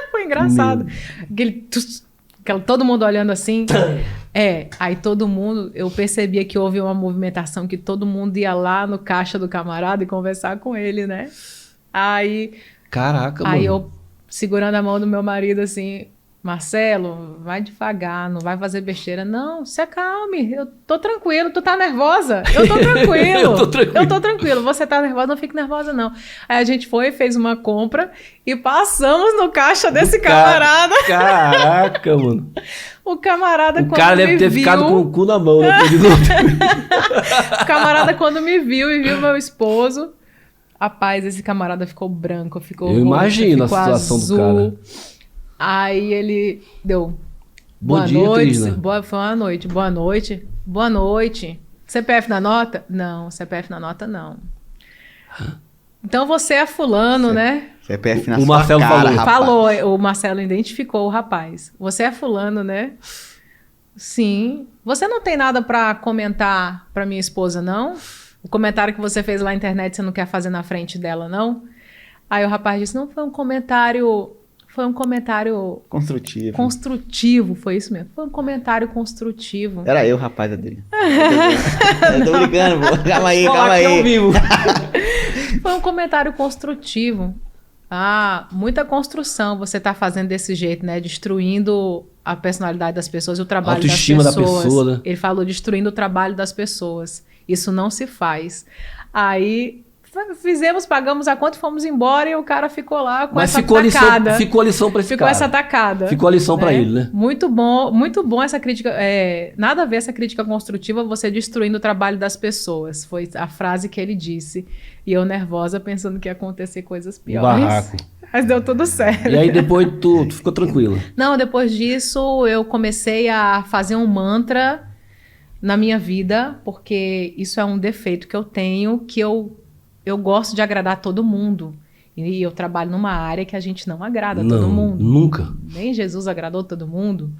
Foi engraçado. Todo mundo olhando assim. Aí todo mundo... Eu percebia que houve uma movimentação, que todo mundo ia lá no caixa do camarada e conversar com ele, né? Caraca, mano. Aí eu, segurando a mão do meu marido assim... Marcelo, vai devagar, não vai fazer besteira. Não, se acalme, eu tô tranquilo, tu tá nervosa? Eu tô tranquilo. Eu tô tranquilo, você tá nervosa, não fique nervosa não. Aí a gente foi, fez uma compra e passamos no caixa desse camarada. Caraca, mano. O camarada, quando cara deve ter ficado com o cu na mão, né? O camarada, quando me viu e viu meu esposo, rapaz, esse camarada ficou branco, ficou roxo, imagino ficou a situação azul. do cara. Aí ele deu Bom dia, noite. Crisna. Foi uma noite. Boa noite. Boa noite. CPF na nota? Não, CPF na nota não. Então você é fulano, né? CPF na O sua Marcelo cara, falou. rapaz. Falou, o Marcelo identificou o rapaz. Você é fulano, né? Sim. Você não tem nada pra comentar pra minha esposa, não? O comentário que você fez lá na internet, você não quer fazer na frente dela, não? Aí o rapaz disse, não, foi um comentário construtivo, foi isso mesmo. Foi um comentário construtivo. Era eu, rapaz, dele. Eu tô brincando, pô. Calma aí. Foi um comentário construtivo. Muita construção você está fazendo desse jeito, né? Destruindo a personalidade das pessoas e o trabalho das pessoas. Autoestima da pessoa, né? Ele falou destruindo o trabalho das pessoas. Isso não se faz. Aí pagamos a conta e fomos embora e o cara ficou lá com essa tacada. Ficou a lição para esse ficou cara. Essa tacada. Ficou a lição para ele, né? Muito bom essa crítica. Nada a ver essa crítica construtiva, você destruindo o trabalho das pessoas. Foi a frase que ele disse. E eu nervosa, pensando que ia acontecer coisas piores. Barraco. Mas deu tudo certo. E aí depois tu ficou tranquila? Não, depois disso eu comecei a fazer um mantra na minha vida, porque isso é um defeito que eu tenho, que eu gosto de agradar todo mundo. E eu trabalho numa área que a gente não agrada todo mundo. Nunca. Nem Jesus agradou todo mundo.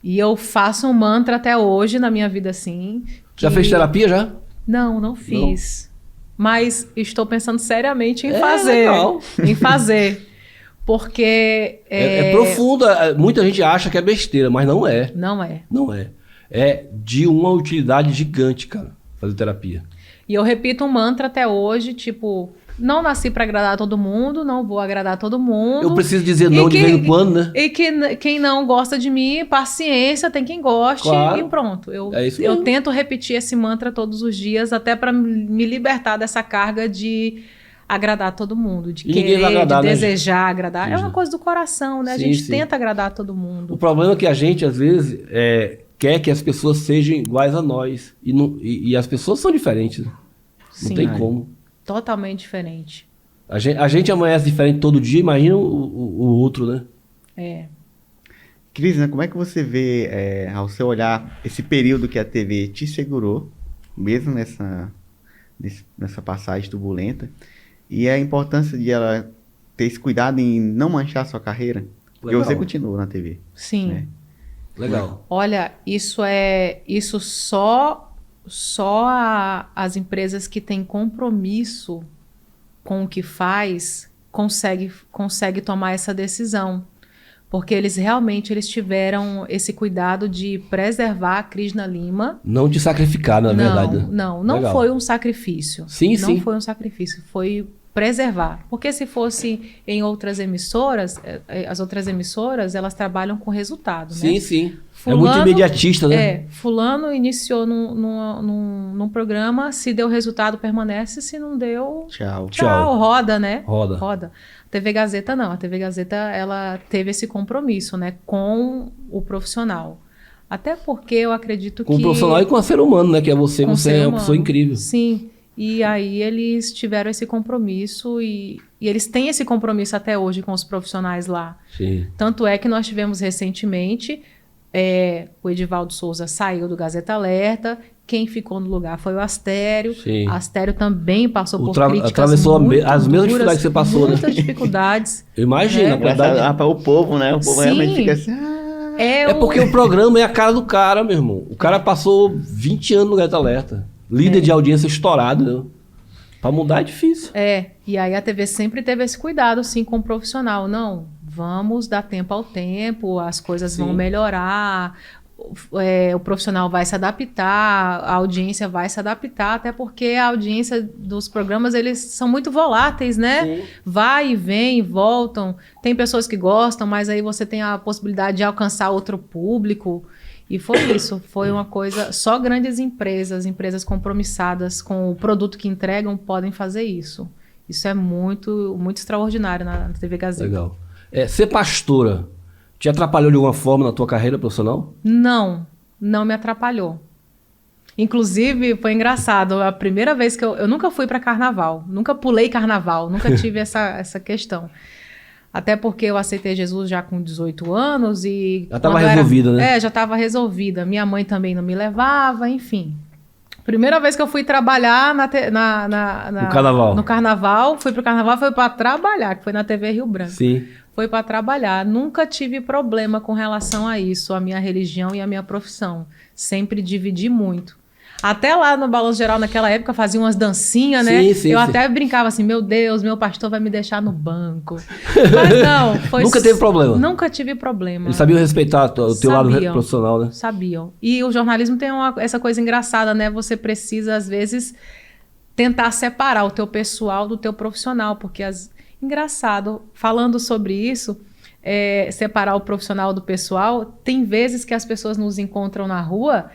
E eu faço um mantra até hoje na minha vida assim. Já fez terapia já? Não fiz. Mas estou pensando seriamente em fazer. Legal. Em fazer. Porque... É profunda. Muita gente acha que é besteira, mas não é. Não é. Não é. É de uma utilidade gigante, cara, fazer terapia. E eu repito um mantra até hoje, tipo... Não nasci para agradar todo mundo, não vou agradar todo mundo. Eu preciso dizer não de vez em quando, né? E que quem não gosta de mim, paciência, tem quem goste, claro. E pronto. É isso eu mesmo. tento repetir esse mantra todos os dias, até para me libertar dessa carga de agradar todo mundo, de querer, agradar, de né, desejar agradar. Sim. É uma coisa do coração, né? A Sim, gente tenta agradar todo O mundo. problema é que a gente, às vezes, quer que as pessoas sejam iguais a nós. E as pessoas são diferentes. Não Sim. tem como. Totalmente diferente. A gente amanhece diferente todo dia, imagina o outro, né? Cris, né, como é que você vê, ao seu olhar, esse período que a TV te segurou, mesmo nessa passagem turbulenta, e a importância de ela ter esse cuidado em não manchar a sua carreira? Porque Legal. você continua na TV. Sim. Né? Legal. Olha, isso só as empresas que têm compromisso com o que faz consegue tomar essa decisão. Porque eles tiveram esse cuidado de preservar a Krishna Lima. Não te sacrificar, na verdade. Né? Não Legal. foi um sacrifício. Sim, não sim. foi um sacrifício, foi preservar. Porque se fosse em outras emissoras, as outras emissoras, elas trabalham com resultado, Sim, né? sim. Fulano, é muito imediatista, né? Fulano iniciou num programa, se deu resultado, permanece, se não deu, Tchau. roda, né? Roda. A TV Gazeta não, a TV Gazeta, ela teve esse compromisso, né, com o profissional. Até porque eu acredito Com que... o profissional e com o ser humano, né? Que é você com o é ser uma pessoa humano. incrível. Sim, e aí eles tiveram esse compromisso e eles têm esse compromisso até hoje com os profissionais lá. Sim. Tanto é que nós tivemos recentemente, o Edivaldo Souza saiu do Gazeta Alerta, quem ficou no lugar foi o Astério. Sim. Astério também passou por críticas atravessou muito as mesmas duras, dificuldades que você passou, né? muitas dificuldades. Eu imagino, a quantidade. O povo, né? O povo Sim. realmente fica assim... É porque o programa é a cara do cara, meu irmão. O cara passou 20 anos no Gazeta Alerta. Líder de audiência estourado, né? Pra mudar é difícil. E aí a TV sempre teve esse cuidado, sim, com o profissional. Não, vamos dar tempo ao tempo, as coisas vão melhorar, o profissional vai se adaptar, a audiência vai se adaptar, até porque a audiência dos programas, eles são muito voláteis, né? Sim. Vai e vem, voltam. Tem pessoas que gostam, mas aí você tem a possibilidade de alcançar outro público. E foi isso, foi uma coisa... Só grandes empresas compromissadas com o produto que entregam, podem fazer isso. Isso é muito, muito extraordinário na TV Gazeta. Legal. Ser pastora te atrapalhou de alguma forma na tua carreira profissional? Não me atrapalhou. Inclusive, foi engraçado, a primeira vez que eu nunca fui para carnaval, nunca pulei carnaval, nunca tive essa questão. Até porque eu aceitei Jesus já com 18 anos e... Já estava resolvida, né? Já estava resolvida. Minha mãe também não me levava, enfim. Primeira vez que eu fui trabalhar no carnaval, fui pro carnaval, foi para trabalhar, que foi na TV Rio Branco. Sim. Foi para trabalhar. Nunca tive problema com relação a isso, a minha religião e a minha profissão. Sempre dividi muito. Até lá no Balanço Geral, naquela época, fazia umas dancinhas, né? Eu até brincava assim, meu Deus, meu pastor vai me deixar no banco. Mas não, foi... Nunca teve problema? Nunca tive problema. Eles sabiam respeitar o teu lado profissional, né? Sabiam. E o jornalismo tem essa coisa engraçada, né? Você precisa, às vezes, tentar separar o teu pessoal do teu profissional, porque Engraçado, falando sobre isso, separar o profissional do pessoal, tem vezes que as pessoas nos encontram na rua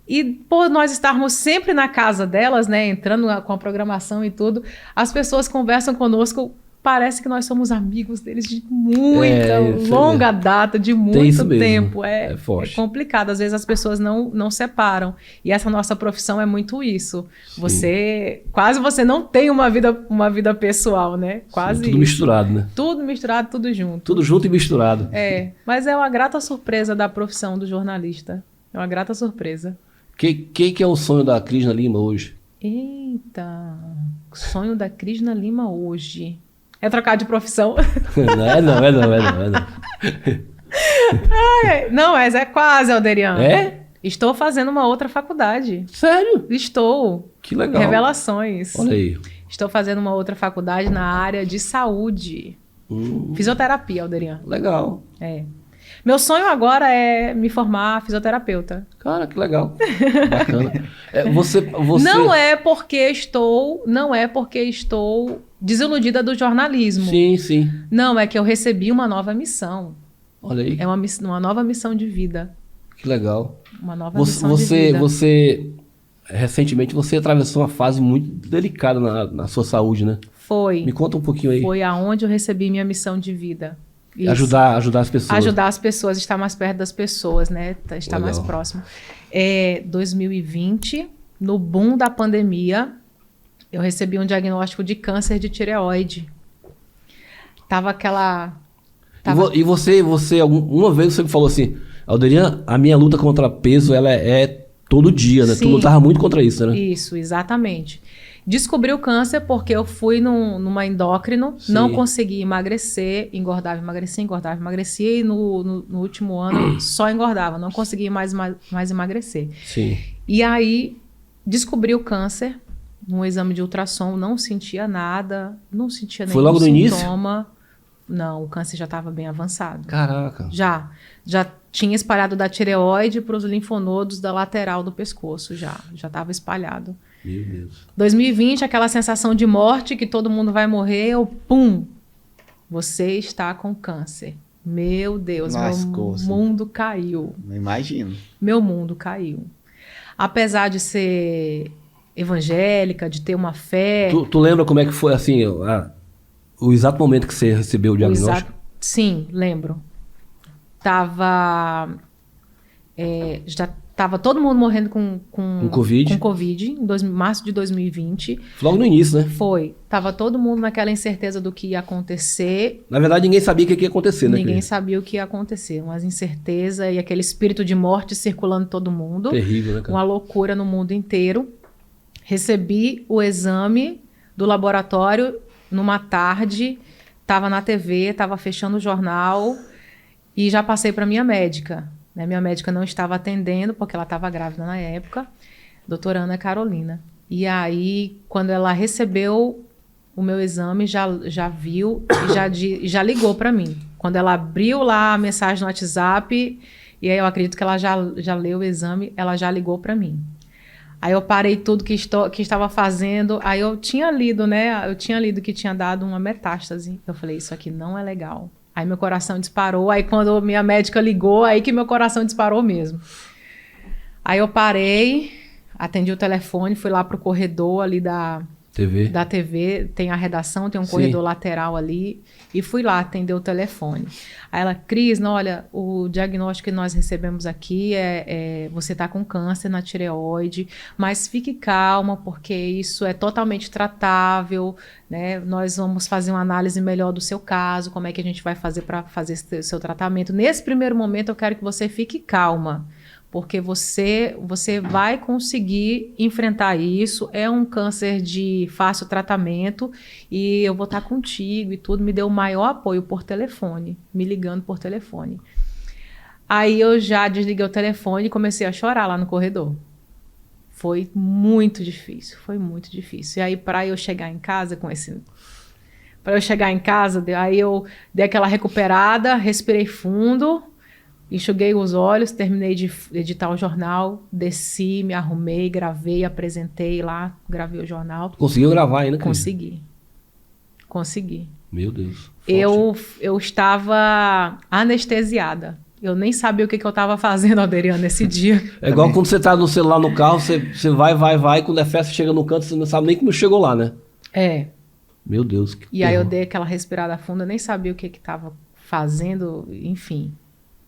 e por nós estarmos sempre na casa delas, né, entrando com a programação e tudo, as pessoas conversam conosco, parece que nós somos amigos deles de muita, longa data, de muito tempo. É complicado, às vezes as pessoas não separam. E essa nossa profissão é muito isso. Quase você não tem uma vida pessoal, né? Quase tudo misturado, né? Tudo misturado, tudo junto. Tudo junto e misturado. Mas é uma grata surpresa da profissão do jornalista. É uma grata surpresa. Que é o sonho da Crisna Lima hoje? Eita, o sonho da Crisna Lima hoje... É trocar de profissão. Não. Não, mas é quase, Alderiano. É? Estou fazendo uma outra faculdade. Sério? Estou. Que legal. Revelações. Olha aí. Estou fazendo uma outra faculdade na área de saúde. Fisioterapia, Alderiano. Legal. Meu sonho agora é me formar fisioterapeuta. Cara, que legal. Bacana. Você... Não é porque estou desiludida do jornalismo. Sim. Não, é que eu recebi uma nova missão. Olha aí. É uma nova missão de vida. Que legal. Uma nova missão de vida. Recentemente, você atravessou uma fase muito delicada na sua saúde, né? Foi. Me conta um pouquinho aí. Foi aonde eu recebi minha missão de vida. Isso. Ajudar as pessoas. Ajudar as pessoas, estar mais perto das pessoas, né? Estar legal. mais próximo. 2020, no boom da pandemia, eu recebi um diagnóstico de câncer de tireoide. E você uma vez você me falou assim, Alderian, a minha luta contra peso, ela é todo dia, né? Sim. Tu lutava muito contra isso, né? Isso, exatamente. Descobri o câncer porque eu fui numa endócrino, Sim. não consegui emagrecer, engordava, emagrecia e no último ano só engordava, não consegui mais emagrecer. Sim. E aí descobri o câncer, num exame de ultrassom, não sentia nada, não sentia nenhum Foi logo no sintoma. Não, o câncer já estava bem avançado. Caraca. Já tinha espalhado da tireoide para os linfonodos da lateral do pescoço, já estava espalhado. Meu Deus. 2020, aquela sensação de morte, que todo mundo vai morrer, pum, você está com câncer. Meu Deus, meu mundo caiu. Não imagino. Meu mundo caiu. Apesar de ser evangélica, de ter uma fé... Tu lembra como é que foi, assim, o exato momento que você recebeu o diagnóstico? Sim, lembro. Já estava todo mundo morrendo com Covid. Com Covid, em março de 2020. Logo no início, né? Foi. Tava todo mundo naquela incerteza do que ia acontecer. Na verdade, ninguém sabia o que ia acontecer, né? Ninguém sabia o que ia acontecer. Uma incerteza e aquele espírito de morte circulando todo mundo. Terrível, né, cara? Uma loucura no mundo inteiro. Recebi o exame do laboratório numa tarde. Estava na TV, estava fechando o jornal e já passei para minha médica. Minha médica não estava atendendo, porque ela estava grávida na época, doutora Ana Carolina. E aí, quando ela recebeu o meu exame, já viu e já ligou para mim. Quando ela abriu lá a mensagem no WhatsApp, e aí eu acredito que ela já leu o exame, ela já ligou para mim. Aí eu parei tudo que estava fazendo, aí eu tinha lido, né? Eu tinha lido que tinha dado uma metástase. Eu falei, isso aqui não é legal. Aí meu coração disparou, aí quando minha médica ligou, aí que meu coração disparou mesmo. Aí eu parei, atendi o telefone, fui lá pro corredor ali da TV, tem a redação, tem um corredor lateral ali, e fui lá atender o telefone. Aí ela, Cris, olha, o diagnóstico que nós recebemos aqui você tá com câncer na tireoide, mas fique calma, porque isso é totalmente tratável, né? Nós vamos fazer uma análise melhor do seu caso, como é que a gente vai fazer para fazer seu tratamento. Nesse primeiro momento, eu quero que você fique calma, porque você vai conseguir enfrentar isso. É um câncer de fácil tratamento e eu vou estar contigo e tudo. Me deu o maior apoio por telefone, me ligando por telefone. Aí eu já desliguei o telefone e comecei a chorar lá no corredor. Foi muito difícil, foi muito difícil. E aí, para eu chegar em casa aí eu dei aquela recuperada, respirei fundo, enxuguei os olhos, terminei de editar o jornal, desci, me arrumei, gravei, apresentei lá, gravei o jornal. Conseguiu gravar ainda, Cris? Consegui. Meu Deus. Eu estava anestesiada. Eu nem sabia o que eu estava fazendo, Alderiano, nesse dia. É igual quando você tá no celular no carro, você vai, quando é festa, chega no canto, você não sabe nem como chegou lá, né? É. Meu Deus. E aí eu dei aquela respirada funda, nem sabia o que estava fazendo, enfim.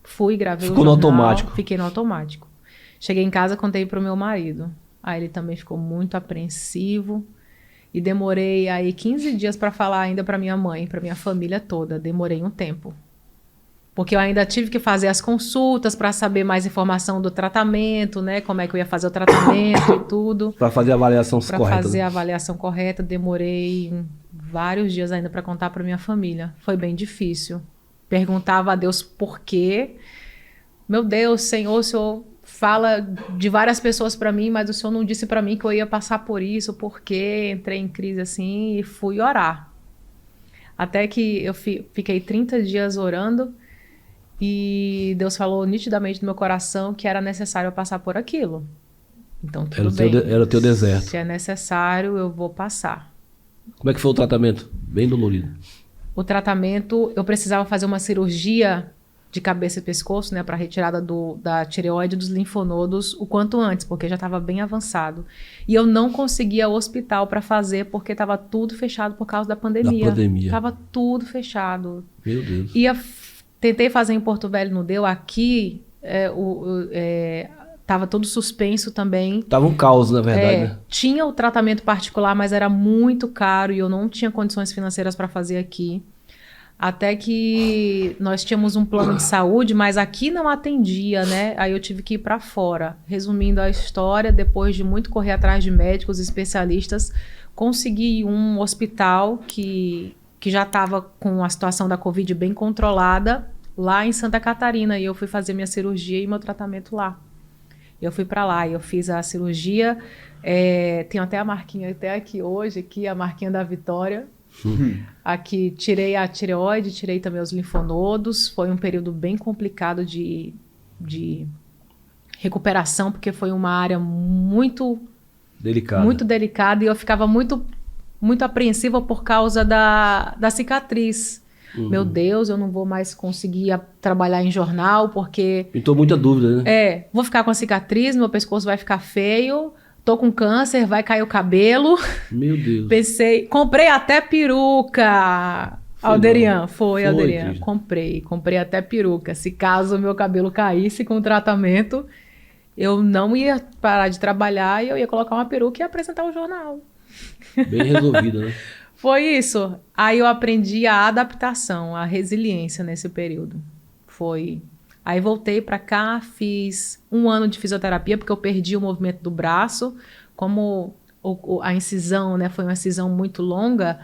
Fui, gravei Ficou o no jornal, automático. Fiquei no automático. Cheguei em casa, contei pro meu marido. Aí ele também ficou muito apreensivo. E demorei aí 15 dias para falar ainda para minha mãe, para minha família toda. Demorei um tempo. Porque eu ainda tive que fazer as consultas para saber mais informação do tratamento, né? Como é que eu ia fazer o tratamento e tudo. Para fazer a avaliação Para correta. fazer Né? a avaliação correta, demorei vários dias ainda para contar para minha família. Foi bem difícil. Perguntava a Deus por quê. Meu Deus, Senhor, o Senhor fala de várias pessoas para mim, mas o Senhor não disse para mim que eu ia passar por isso, porque entrei em crise assim e fui orar. Até que eu fiquei 30 dias orando e Deus falou nitidamente no meu coração que era necessário eu passar por aquilo. Então tudo bem. Era o teu deserto. Se é necessário, eu vou passar. Como é que foi o tratamento? Bem dolorido. O tratamento, eu precisava fazer uma cirurgia de cabeça e pescoço, né, para retirada da tireoide e dos linfonodos o quanto antes, porque já estava bem avançado. E eu não conseguia o hospital para fazer, porque estava tudo fechado por causa da pandemia. Estava tudo fechado. Meu Deus. Tentei fazer em Porto Velho, não deu. Aqui, estava tudo suspenso também. Tava um caos, na verdade. Né? Tinha o tratamento particular, mas era muito caro e eu não tinha condições financeiras para fazer aqui. Até que nós tínhamos um plano de saúde, mas aqui não atendia, né? Aí eu tive que ir para fora. Resumindo a história, depois de muito correr atrás de médicos especialistas, consegui um hospital que já estava com a situação da Covid bem controlada, lá em Santa Catarina. E eu fui fazer minha cirurgia e meu tratamento lá. Eu fui para lá e eu fiz a cirurgia. Tenho até a marquinha até aqui hoje, aqui, a marquinha da vitória. Aqui tirei a tireoide, tirei também os linfonodos. Foi um período bem complicado de recuperação, porque foi uma área muito delicada e eu ficava muito apreensiva por causa da cicatriz. Meu Deus, eu não vou mais conseguir trabalhar em jornal, porque... Pintou muita dúvida, né? Vou ficar com a cicatriz, meu pescoço vai ficar feio... Tô com câncer, vai cair o cabelo. Meu Deus. Pensei, comprei até peruca, Alderian. Foi, Alderian. Comprei até peruca. Se caso o meu cabelo caísse com o tratamento, eu não ia parar de trabalhar e eu ia colocar uma peruca e apresentar o jornal. Bem resolvida, né? Foi isso. Aí eu aprendi a adaptação, a resiliência nesse período. Foi... Aí voltei para cá, fiz 1 ano de fisioterapia, porque eu perdi o movimento do braço. Como a incisão, né, foi uma incisão muito longa,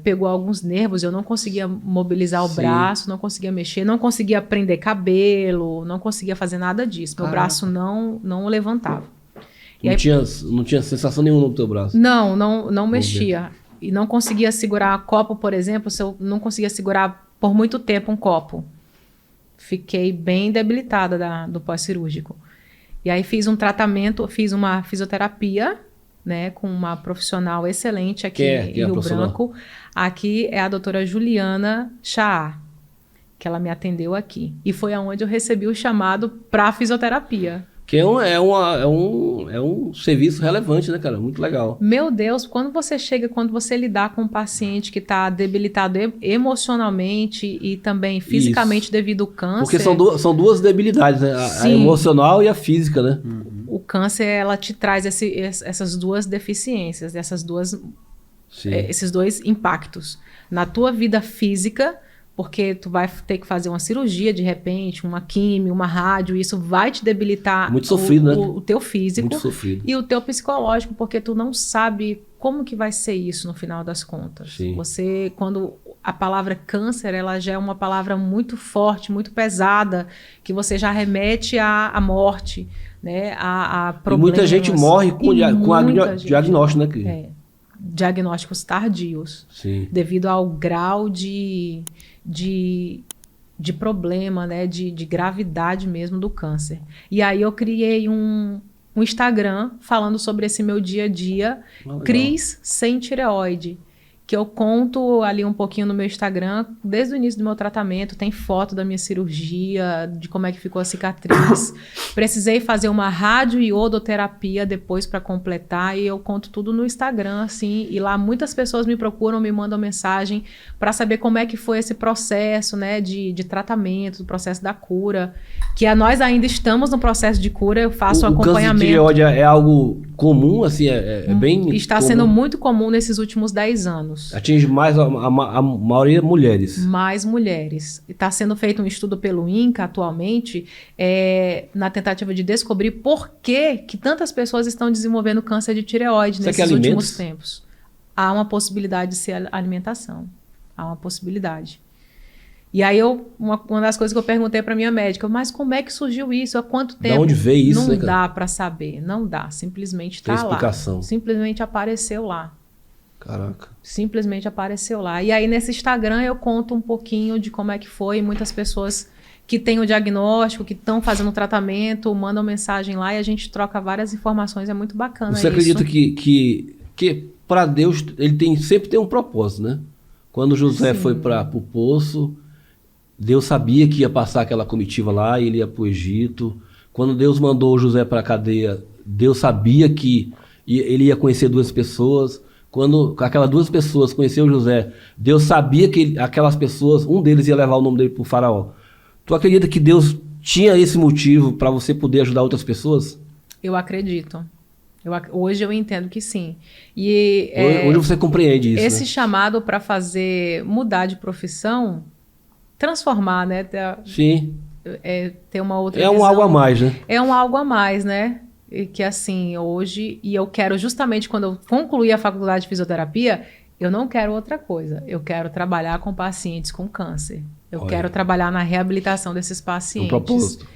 pegou alguns nervos, eu não conseguia mobilizar o braço, não conseguia mexer, não conseguia prender cabelo, não conseguia fazer nada disso. Meu braço não levantava. Não tinha sensação nenhuma no teu braço? Não mexia. E não conseguia segurar copo, por exemplo, se eu não conseguia segurar por muito tempo um copo. Fiquei bem debilitada do pós-cirúrgico. E aí fiz um tratamento, fiz uma fisioterapia, né, com uma profissional excelente aqui em Rio Branco. Aqui é a doutora Juliana Chá, que ela me atendeu aqui. E foi aonde eu recebi o chamado para fisioterapia. Que é um serviço relevante, né, cara? Muito legal. Meu Deus, quando você lidar com um paciente que está debilitado emocionalmente e também fisicamente devido ao câncer... Porque são duas debilidades, né? A emocional e a física, né? O câncer, ela te traz essas duas deficiências, esses dois impactos. Na tua vida física... Porque tu vai ter que fazer uma cirurgia, de repente, uma químio, uma rádio, e isso vai te debilitar muito sofrido, né? o teu físico muito sofrido. E o teu psicológico, porque tu não sabe como que vai ser isso no final das contas. Sim. Quando a palavra câncer, ela já é uma palavra muito forte, muito pesada, que você já remete à morte, né? A problemas. E muita gente morre com diagnóstico, né? Diagnósticos tardios. Sim. Devido ao grau de problema, né, de gravidade mesmo do câncer. E aí eu criei um Instagram falando sobre esse meu dia a dia, Cris Sem Tireoide, que eu conto ali um pouquinho no meu Instagram, desde o início do meu tratamento, tem foto da minha cirurgia, de como é que ficou a cicatriz. Precisei fazer uma radioiodoterapia depois para completar, e eu conto tudo no Instagram, assim, e lá muitas pessoas me procuram, me mandam mensagem para saber como é que foi esse processo, né, de tratamento, do processo da cura, que nós ainda estamos no processo de cura, eu faço O câncer de acompanhamento. tireoide é algo comum, assim, é bem Está comum. sendo muito comum nesses últimos 10 anos. Atinge mais a maioria mulheres. Mais mulheres. Está sendo feito um estudo pelo INCA atualmente, na tentativa de descobrir por que tantas pessoas estão desenvolvendo câncer de tireoide Será que nesses alimentos? últimos tempos. Há uma possibilidade de ser alimentação. Há uma possibilidade. E aí uma das coisas que eu perguntei para minha médica, mas como é que surgiu isso? Há quanto tempo? Da onde veio isso, Não né, cara? dá para saber. Não dá. Simplesmente Tem está lá. explicação. Simplesmente apareceu lá. Caraca. Simplesmente apareceu lá. E aí, nesse Instagram, eu conto um pouquinho de como é que foi. Muitas pessoas que têm o diagnóstico, que estão fazendo o tratamento, mandam mensagem lá e a gente troca várias informações. É muito bacana Você isso. acredita que para Deus, ele sempre tem um propósito, né? Quando José Sim. foi para o poço, Deus sabia que ia passar aquela comitiva lá e ele ia para o Egito. Quando Deus mandou José para a cadeia, Deus sabia que ele ia conhecer duas pessoas. Quando aquelas duas pessoas conheceram José, Deus sabia que aquelas pessoas, um deles ia levar o nome dele para o faraó. Tu acredita que Deus tinha esse motivo para você poder ajudar outras pessoas? Eu acredito. Hoje eu entendo que sim. E Hoje você compreende isso, esse né? chamado para mudar de profissão, transformar, né? Sim. Ter uma outra É um visão. algo a mais, né? É um algo a mais, né? E que assim, hoje, e eu quero justamente quando eu concluir a faculdade de fisioterapia, eu não quero outra coisa. Eu quero trabalhar com pacientes com câncer. Eu Olha. quero trabalhar na reabilitação desses pacientes. Um propósito.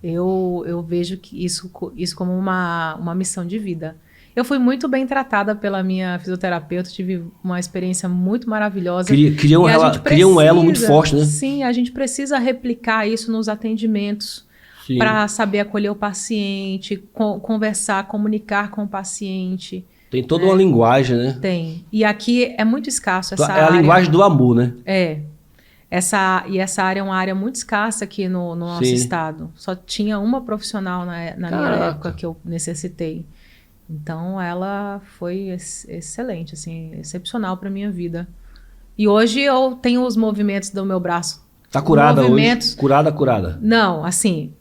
Eu vejo que isso como uma missão de vida. Eu fui muito bem tratada pela minha fisioterapeuta, tive uma experiência muito maravilhosa. Cria E a gente um elo muito precisa, forte, né? Sim, a gente precisa replicar isso nos atendimentos Sim. para saber acolher o paciente, conversar, comunicar com o paciente. Tem toda uma linguagem, né? Tem. E aqui é muito escasso essa É área. a linguagem do amor, né? Essa área é uma área muito escassa aqui no nosso Sim. estado. Só tinha uma profissional na minha Caraca. época que eu necessitei. Então, ela foi excelente, assim, excepcional para minha vida. E hoje eu tenho os movimentos do meu braço. Tá curada Movimentos- hoje? Curada. Não, assim,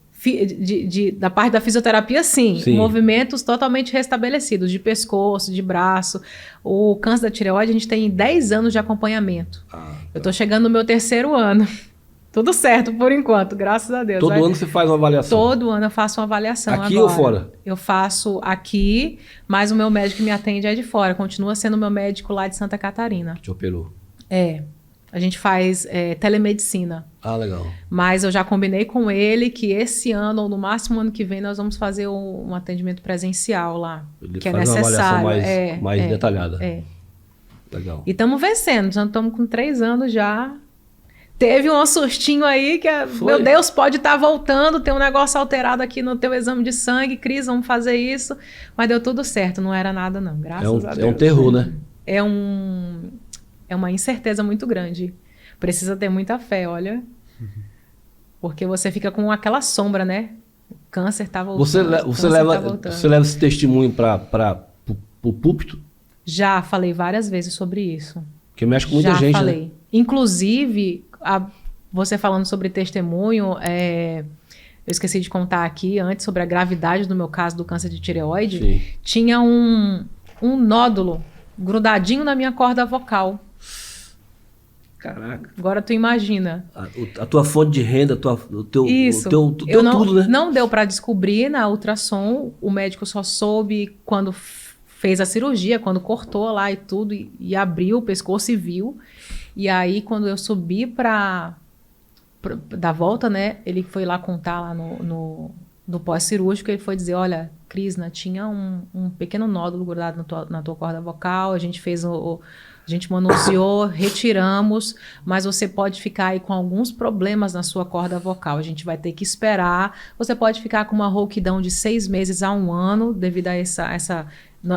da parte da fisioterapia, sim. Sim. Movimentos totalmente restabelecidos, de pescoço, de braço. O câncer da tireoide, a gente tem 10 anos de acompanhamento. Eu tô chegando no meu 3º ano. Tudo certo por enquanto, graças a Deus. Todo ano você faz uma avaliação. Todo ano eu faço uma avaliação Aqui agora. ou fora? Eu faço aqui, mas o meu médico que me atende é de fora. Continua sendo meu médico lá de Santa Catarina. Te operou. A gente faz telemedicina. Ah, legal. Mas eu já combinei com ele que esse ano, ou no máximo ano que vem, nós vamos fazer um atendimento presencial lá. Ele que é faz uma necessário. avaliação mais detalhada. Legal. E estamos vencendo, já estamos com 3 anos já. Teve um sustinho aí que, meu Deus, pode estar voltando, tem um negócio alterado aqui no teu exame de sangue, Cris, vamos fazer isso. Mas deu tudo certo, não era nada não, graças a Deus. É um terror, né? É uma incerteza muito grande. Precisa ter muita fé, olha. Porque você fica com aquela sombra, né? O câncer tá voltando. Você leva esse testemunho para o púlpito? Já falei várias vezes sobre isso. Que mexe com muita Já gente, falei. né? Inclusive, você falando sobre testemunho, eu esqueci de contar aqui antes sobre a gravidade do meu caso do câncer de tireoide. Sim. Tinha um nódulo grudadinho na minha corda vocal. Caraca. Agora tu imagina. A tua fonte de renda, Isso. teu tudo, né? Não deu para descobrir na ultrassom. O médico só soube quando fez a cirurgia, quando cortou lá e tudo, e abriu o pescoço e viu. E aí, quando eu subi da volta, né? Ele foi lá contar lá no pós-cirúrgico, ele foi dizer, olha, Crisna, tinha um pequeno nódulo grudado na tua corda vocal, a gente fez A gente manuseou, retiramos, mas você pode ficar aí com alguns problemas na sua corda vocal. A gente vai ter que esperar. Você pode ficar com uma rouquidão de 6 meses a 1 ano, devido a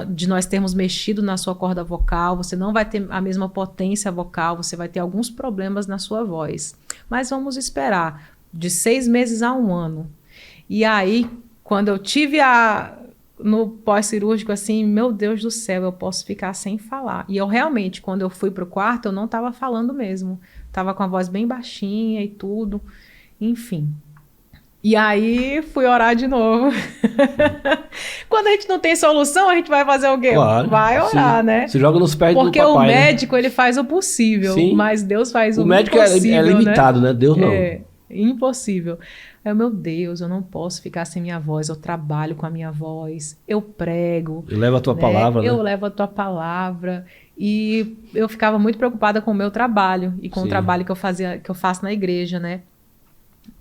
de nós termos mexido na sua corda vocal. Você não vai ter a mesma potência vocal, você vai ter alguns problemas na sua voz. Mas vamos esperar de 6 meses a 1 ano. E aí, quando eu tive no pós-cirúrgico, assim, meu Deus do céu, eu posso ficar sem falar. E eu realmente, quando eu fui pro quarto, eu não estava falando mesmo. Tava com a voz bem baixinha e tudo. Enfim. E aí, fui orar de novo. Quando a gente não tem solução, a gente vai fazer o quê? Claro, Vai orar, sim. né? Se joga nos pés do Porque papai, o né? médico, ele faz o possível, Sim. mas Deus faz o médico impossível, é limitado, né? Deus não. É, impossível. Aí, meu Deus, eu não posso ficar sem minha voz, eu trabalho com a minha voz, eu prego. Eu levo a tua palavra, né? Eu levo a tua palavra. E eu ficava muito preocupada com o meu trabalho e com o Sim. trabalho que eu faço na igreja, né?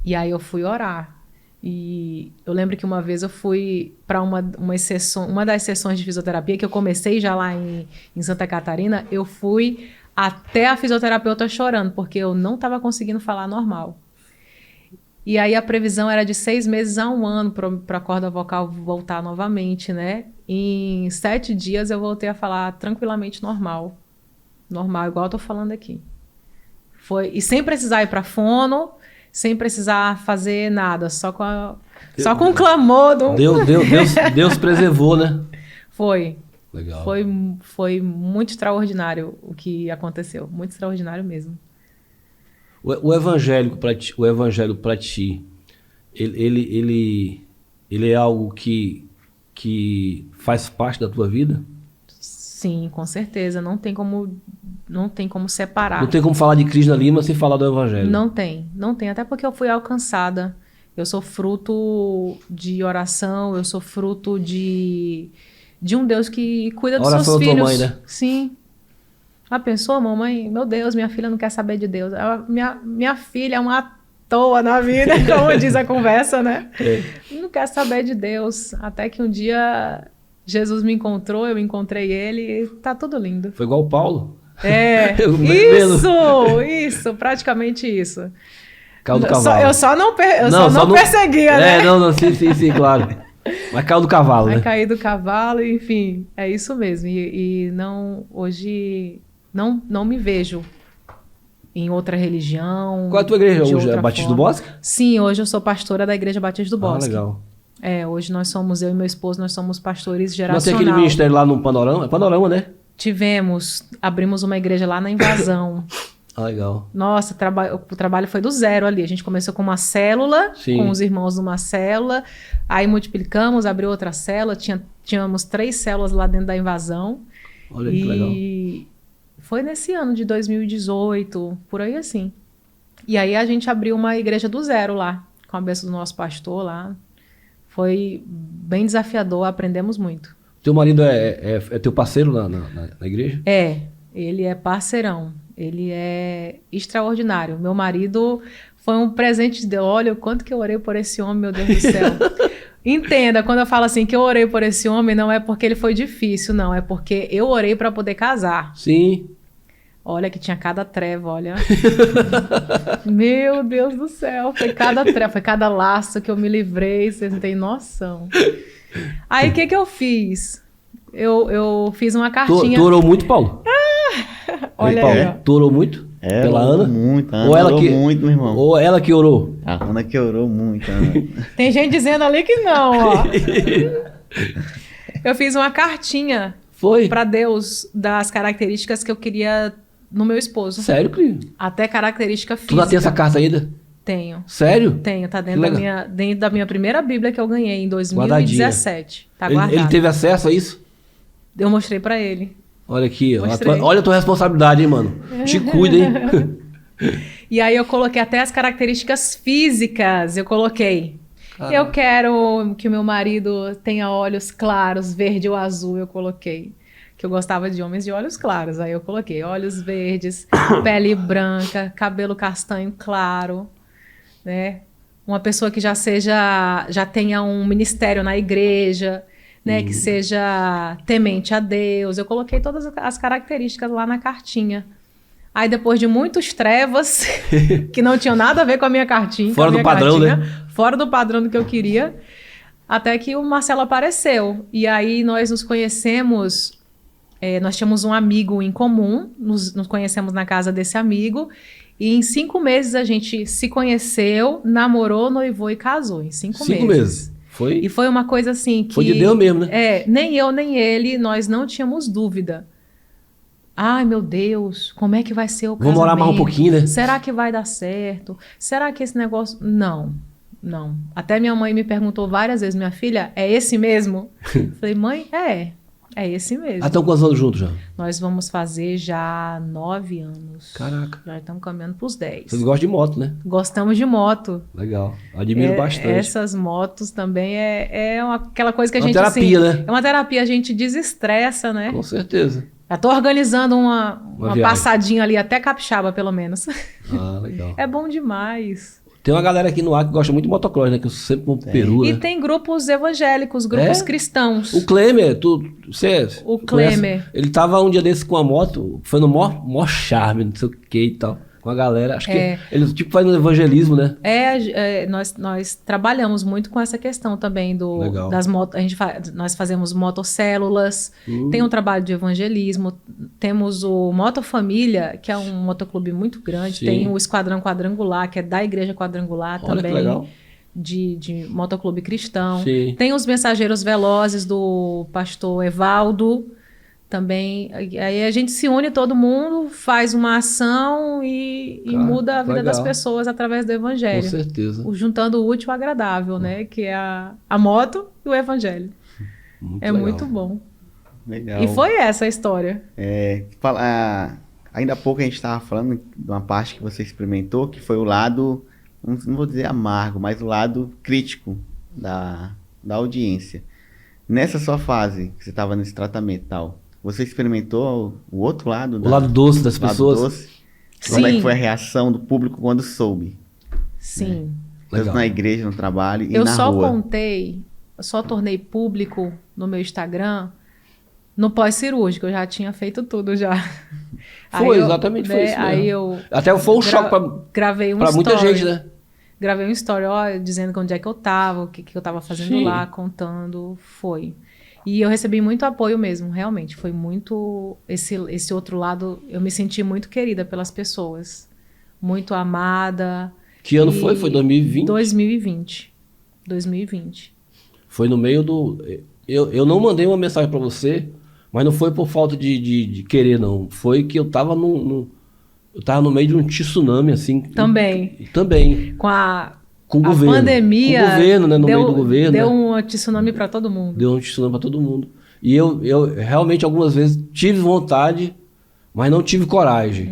E aí eu fui orar. E eu lembro que uma vez eu fui para uma das sessões de fisioterapia, que eu comecei já lá em Santa Catarina, eu fui até a fisioterapeuta chorando, porque eu não estava conseguindo falar normal. E aí a previsão era de 6 meses a 1 ano para a corda vocal voltar novamente, né? Em 7 dias eu voltei a falar tranquilamente normal. Normal, igual eu tô falando aqui. E sem precisar ir para fono, sem precisar fazer nada, só com um clamor do... Deus preservou, né? Foi. Legal. Foi muito extraordinário o que aconteceu. Muito extraordinário mesmo. O evangelho para ti, ele é algo que faz parte da tua vida? Sim, com certeza. Não tem como separar. Não tem como falar de Krishna Lima sem falar do evangelho. Não tem. Até porque eu fui alcançada. Eu sou fruto de oração, eu sou fruto de um Deus que cuida dos seus filhos. Tua mãe, né? Sim. Já pensou, mamãe? Meu Deus, minha filha não quer saber de Deus. Minha filha é uma toa na vida, como diz a conversa, né? É. Não quer saber de Deus. Até que um dia Jesus me encontrou, eu encontrei ele e tá tudo lindo. Foi igual o Paulo. É, isso, praticamente isso. Caiu do cavalo. Eu só não perseguia, né? Sim, claro. Mas caiu do cavalo, né? Caí do cavalo, enfim, é isso mesmo. E não, hoje, não me vejo em outra religião. Qual é a tua igreja hoje? É Batista do Bosque? Sim, hoje eu sou pastora da Igreja Batista do Bosque. Legal. Hoje eu e meu esposo, nós somos pastores Não geracional. tem aquele ministério lá no Panorama? É Panorama, né? Abrimos uma igreja lá na Invasão. Legal. Nossa, o trabalho foi do zero ali. A gente começou com uma célula, Sim. com os irmãos numa célula, aí multiplicamos, abriu outra célula, tínhamos 3 células lá dentro da Invasão. Olha que legal. E foi nesse ano de 2018, por aí assim. E aí a gente abriu uma igreja do zero lá, com a bênção do nosso pastor lá. Foi bem desafiador, aprendemos muito. Teu marido é teu parceiro na igreja? Ele é parceirão. Ele é extraordinário. Meu marido foi um presente de Deus. Olha o quanto que eu orei por esse homem, meu Deus do céu. Entenda, quando eu falo assim que eu orei por esse homem, não é porque ele foi difícil, não. É porque eu orei para poder casar. Sim. Olha que tinha cada treva, olha. Meu Deus do céu. Foi cada treva, foi cada laço que eu me livrei. Vocês não têm noção. Aí o que eu fiz? Eu fiz uma cartinha. Tu orou muito, Paulo? Olha Paulo, aí, ó. tu orou muito? Pela Ana? Muito, Ana Ou ela orou que, muito, meu irmão. Ou ela que orou? A Ana que orou muito, Ana. Tem gente dizendo ali que não, ó. Eu fiz uma cartinha Foi? para Deus das características que eu queria no meu esposo. Sério, Cris? Até característica física. Tu já tem essa carta ainda? Tenho. Sério? Tenho, tá dentro da minha primeira Bíblia que eu ganhei em 2017. Tá Ele guardado. teve acesso a isso? Eu mostrei para ele. Olha aqui, ó. Mostrei. Olha a tua responsabilidade, hein, mano. Te cuida, hein? E aí eu coloquei até as características físicas. Eu coloquei. Eu quero que o meu marido tenha olhos claros, verde ou azul. Eu coloquei. Que eu gostava de homens de olhos claros. Aí eu coloquei olhos verdes, pele branca, cabelo castanho claro, né? Uma pessoa que já tenha um ministério na igreja, né? Que seja temente a Deus. Eu coloquei todas as características lá na cartinha. Aí depois de muitos trevas, que não tinham nada a ver com a minha cartinha. Fora do padrão, né? Fora do padrão do que eu queria. Até que o Marcelo apareceu. E aí nós nos conhecemos, nós tínhamos um amigo em comum, nos conhecemos na casa desse amigo. E em 5 meses a gente se conheceu, namorou, noivou e casou. Em 5 meses. 5 meses. Foi? E foi uma coisa assim que... Foi de Deus mesmo, né? Nem eu, nem ele, nós não tínhamos dúvida. Ai, meu Deus, como é que vai ser o casamento? Vamos orar mais um pouquinho, né? Será que vai dar certo? Será que esse negócio... Não. Até minha mãe me perguntou várias vezes, minha filha, é esse mesmo? Falei, mãe, é esse mesmo. Estão quantos anos juntos já? Nós vamos fazer já 9 anos. Caraca. Já estamos caminhando para os 10. Vocês gostam de moto, né? Gostamos de moto. Legal. Admiro bastante. Essas motos também aquela coisa que a uma gente... terapia, assim, né? É uma terapia, a gente desestressa, né? Com certeza. Já tô organizando uma viagem. passadinha ali, até Capixaba, pelo menos. Ah, legal. É bom demais. Tem uma galera aqui no ar que gosta muito de motocross, né? Que eu sempre vou pro Peru, E né? tem grupos evangélicos, grupos cristãos. O Klemer, você O conhece? Klemer. Ele tava um dia desse com a moto, foi no mó charme, não sei o que e tal, com a galera. Acho que ele tipo faz no evangelismo, né? Nós trabalhamos muito com essa questão também Legal. das motos. Nós fazemos motocélulas, tem um trabalho de evangelismo, temos o Motofamília, que é um motoclube muito grande, Sim. tem o Esquadrão Quadrangular, que é da Igreja Quadrangular Olha também. que legal. De motoclube cristão. Sim. Tem os Mensageiros Velozes do pastor Evaldo também. Aí a gente se une todo mundo, faz uma ação e muda a vida das pessoas através do evangelho. Com certeza. Juntando o útil ao agradável, né? Que é a moto e o evangelho. Muito é legal. muito bom. Legal. E foi essa a história. Ainda há pouco a gente estava falando de uma parte que você experimentou, que foi o lado, não vou dizer amargo, mas o lado crítico da audiência. Nessa sua fase, que você estava nesse tratamento e tal, você experimentou o outro lado? O lado doce das lado pessoas? Doce? Sim. Como é que foi a reação do público quando soube? Sim. Tanto Legal. na igreja, no trabalho e Eu na rua. só tornei público no meu Instagram no pós-cirúrgico. Eu já tinha feito tudo já. Foi, exatamente, foi isso mesmo. Aí eu Até foi um choque gravei um pra muita story. gente, né? Gravei um story, dizendo onde é que eu tava, o que eu tava fazendo Sim. lá, contando. Foi. E eu recebi muito apoio mesmo, realmente. Foi muito... Esse outro lado, eu me senti muito querida pelas pessoas. Muito amada. Que ano foi? Foi 2020? 2020. Foi no meio do... Eu não mandei uma mensagem pra você, mas não foi por falta de querer, não. Foi que eu tava eu tava no meio de um tsunami, assim. Também. Também. Com o governo. Pandemia... Com o governo, né? No meio do governo. Deu né? um tsunami para todo mundo. Deu um tsunami pra todo mundo. E eu realmente algumas vezes tive vontade, mas não tive coragem.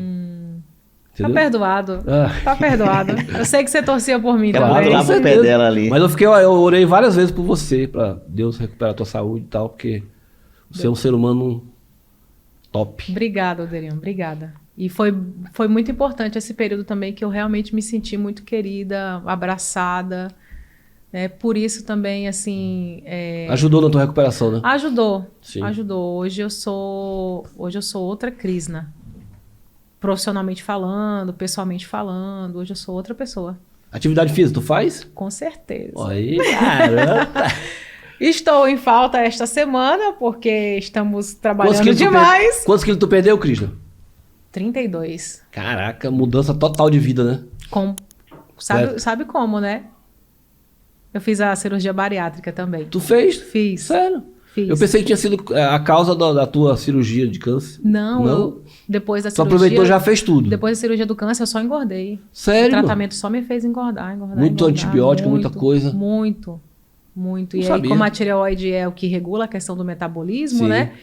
Tá Entendeu? perdoado. Ah. Tá perdoado. Eu sei que você torcia por mim Ela também. lá pro pé certeza. dela ali. Mas eu orei várias vezes por você, pra Deus recuperar a tua saúde e tal, porque você é um ser humano top. Obrigada, Alderiano. Obrigada. E foi muito importante esse período também, que eu realmente me senti muito querida, abraçada. Né? Por isso também, assim... Ajudou na tua recuperação, né? Ajudou. Sim. Ajudou. Hoje eu sou outra Krisna. Profissionalmente falando, pessoalmente falando. Hoje eu sou outra pessoa. Atividade física, tu faz? Com certeza. Aí, caramba. Estou em falta esta semana, porque estamos trabalhando demais. Quantos quilos tu perdeu, Krishna? 32. Caraca, mudança total de vida, né? Sabe como, né? Eu fiz a cirurgia bariátrica também. Tu fez? Fiz. Sério? Fiz. Eu pensei que tinha sido a causa da tua cirurgia de câncer. Não? Depois da Tu cirurgia... aproveitou e já fez tudo? Depois da cirurgia do câncer, eu só engordei. Sério? O tratamento só me fez engordar. Muito antibiótico, muita coisa. Muito. E aí, sabia. como a tireoide é o que regula a questão do metabolismo, Sim. né?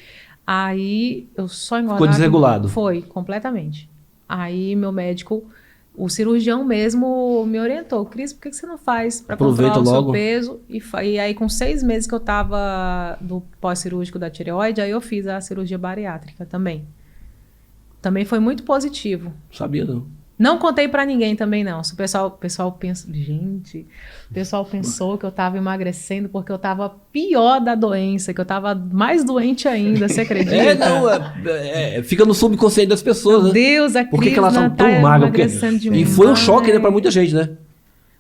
Aí eu só engordava... Ficou desregulado. Foi, completamente. Aí meu médico, o cirurgião mesmo, me orientou. Cris, por que você não faz para controlar o seu peso? E aí, com 6 meses que eu tava do pós-cirúrgico da tireoide, aí eu fiz a cirurgia bariátrica também. Também foi muito positivo. Sabia, não. Não contei pra ninguém também, não. Se o pessoal pensa... Gente, o pessoal pensou que eu tava emagrecendo porque eu tava pior da doença, que eu tava mais doente ainda, você acredita? Fica no subconsciente das pessoas, Meu né? Deus, a Por que elas Crisna são tão tá magras? emagrecendo E demais. foi um choque, né, pra muita gente, né?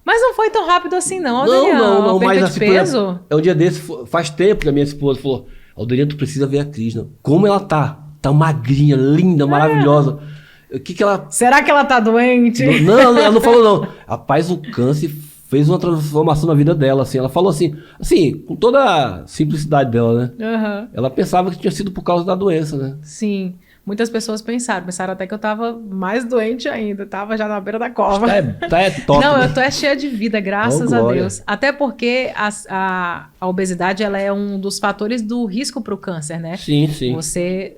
Mas não foi tão rápido assim, não, Não, Alderiano. A perca mas de assim, por exemplo, peso... é um dia desse, faz tempo que a minha esposa falou, Alderiano, tu precisa ver a Crisna. Como ela tá? Tá magrinha, linda, maravilhosa. O que ela... Será que ela tá doente? Não, ela não falou não. Rapaz, o câncer fez uma transformação na vida dela, assim. Ela falou assim, com toda a simplicidade dela, né? Aham. Ela pensava que tinha sido por causa da doença, né? Sim. Muitas pessoas pensaram até que eu tava mais doente ainda, tava já na beira da cova. Tá top. Não, né? eu tô cheia de vida, graças Oh, a glória. Deus. Até porque a obesidade, ela é um dos fatores do risco para o câncer, né? Sim, sim. Você,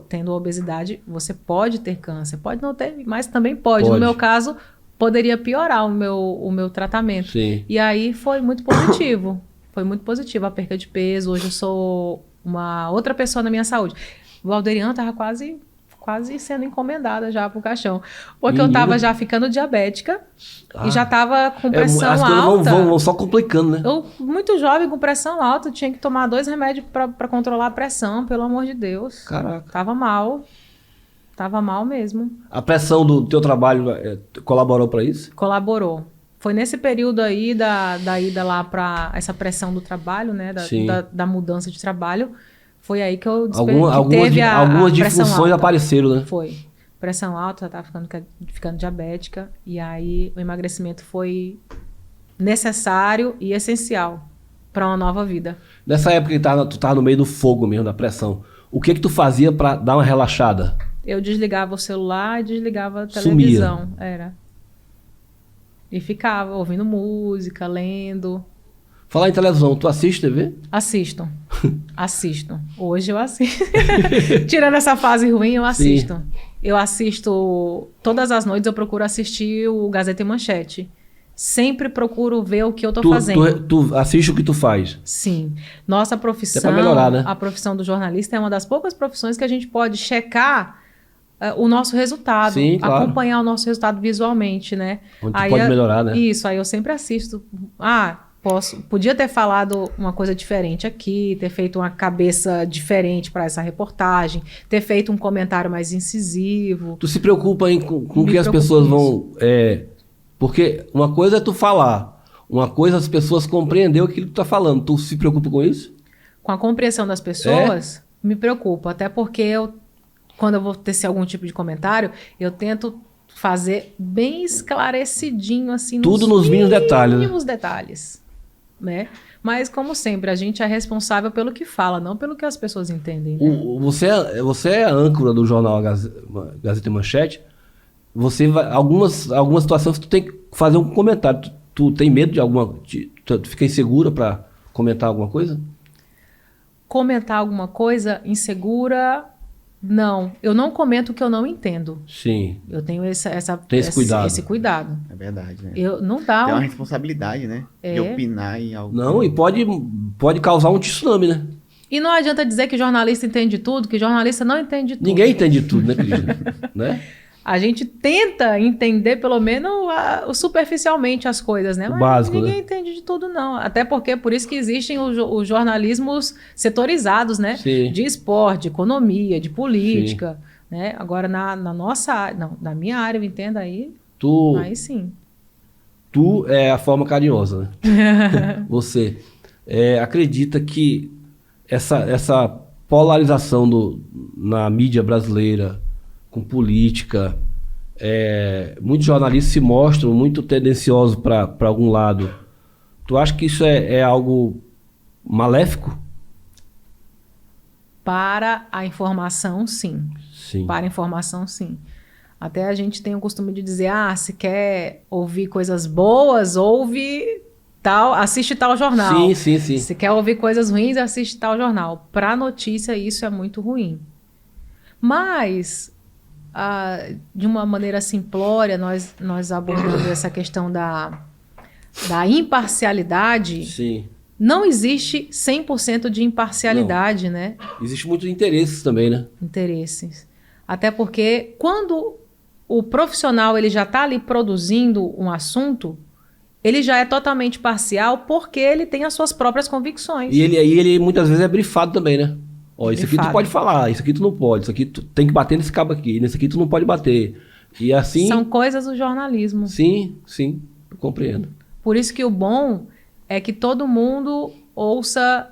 tendo obesidade, você pode ter câncer. Pode não ter, mas também pode. No Pode. meu caso, poderia piorar o meu tratamento. Sim. E aí foi muito positivo. Foi muito positivo a perca de peso. Hoje eu sou uma outra pessoa na minha saúde. O Alderiano tava quase sendo encomendada já pro caixão. Porque eu tava já ficando diabética e já tava com pressão as coisas alta. vão só complicando, né? Eu, muito jovem, com pressão alta, tinha que tomar 2 remédios pra controlar a pressão, pelo amor de Deus. Caraca. Tava mal. Tava mal mesmo. A pressão do teu trabalho colaborou pra isso? Colaborou. Foi nesse período aí da ida lá pra essa pressão do trabalho, né? Sim. Da mudança de trabalho. Foi aí que eu Algumas pressão disfunções alta. apareceram, né? Foi. Pressão alta, já tava ficando diabética. E aí o emagrecimento foi necessário e essencial para uma nova vida. Nessa época que tu tava no meio do fogo mesmo, da pressão, o que tu fazia pra dar uma relaxada? Eu desligava o celular e desligava a Sumia. televisão. Era. E ficava ouvindo música, lendo. Falar em televisão, tu assiste TV? Assisto. Assisto. Hoje eu assisto. Tirando essa fase ruim, eu assisto. Sim. Eu assisto... Todas as noites eu procuro assistir o Gazeta e Manchete. Sempre procuro ver o que eu tô fazendo. Tu assiste o que tu faz? Sim. Nossa profissão... Até pra melhorar, né? A profissão do jornalista é uma das poucas profissões que a gente pode checar o nosso resultado. Sim, claro. Acompanhar o nosso resultado visualmente, né? Onde tu pode melhorar, né? Isso, aí eu sempre assisto. Podia ter falado uma coisa diferente aqui, ter feito uma cabeça diferente para essa reportagem, ter feito um comentário mais incisivo. Tu se preocupa com o que as preocupo pessoas com vão... porque uma coisa é tu falar, uma coisa é as pessoas compreender aquilo que tu tá falando. Tu se preocupa com isso? Com a compreensão das pessoas, me preocupo. Até porque quando eu vou tecer algum tipo de comentário, eu tento fazer bem esclarecidinho, assim, Tudo nos mínimos detalhes, né? mínimos detalhes, né? Mas, como sempre, a gente é responsável pelo que fala, não pelo que as pessoas entendem. Né? Você é a âncora do jornal Gazeta e Manchete. Você vai, algumas situações tu tem que fazer um comentário. Tu tem medo de alguma... Tu fica insegura para comentar alguma coisa? Comentar alguma coisa insegura... Não, eu não comento o que eu não entendo. Sim. Eu tenho Tem esse cuidado. Esse cuidado. É verdade, né? Não dá. Tem uma responsabilidade, né? De opinar em algo. Não, e pode causar um tsunami, né? E não adianta dizer que jornalista entende tudo, que jornalista não entende tudo. Ninguém entende tudo, né, Cristina? Né? A gente tenta entender, pelo menos, superficialmente as coisas, né? O Mas básico, ninguém né? entende de tudo, não. Até porque por isso que existem os jornalismos setorizados, né? Sim. De esporte, de economia, de política. Né? Agora, na nossa área, não, na minha área, eu entendo aí sim. Tu é a forma carinhosa, né? Você acredita que essa polarização na mídia brasileira com política, muitos jornalistas se mostram muito tendenciosos para algum lado. Tu acha que isso é algo maléfico? Para a informação, sim. Sim. Para a informação, sim. Até a gente tem o costume de dizer, se quer ouvir coisas boas, assiste tal jornal. Sim. Se quer ouvir coisas ruins, assiste tal jornal. Para notícia, isso é muito ruim. Mas, de uma maneira simplória, nós abordando essa questão da imparcialidade. Sim. Não existe 100% de imparcialidade, né? Existe muitos interesses também, né? Interesses. Até porque quando o profissional ele já está ali produzindo um assunto, ele já é totalmente parcial porque ele tem as suas próprias convicções. E ele muitas vezes é brifado também, né? Ó, isso aqui tu Brifado. pode falar, isso aqui tu não pode, isso aqui tu tem que bater nesse cabo aqui, nesse aqui tu não pode bater. E assim... São coisas do jornalismo. Sim, eu compreendo. Por isso que o bom é que todo mundo ouça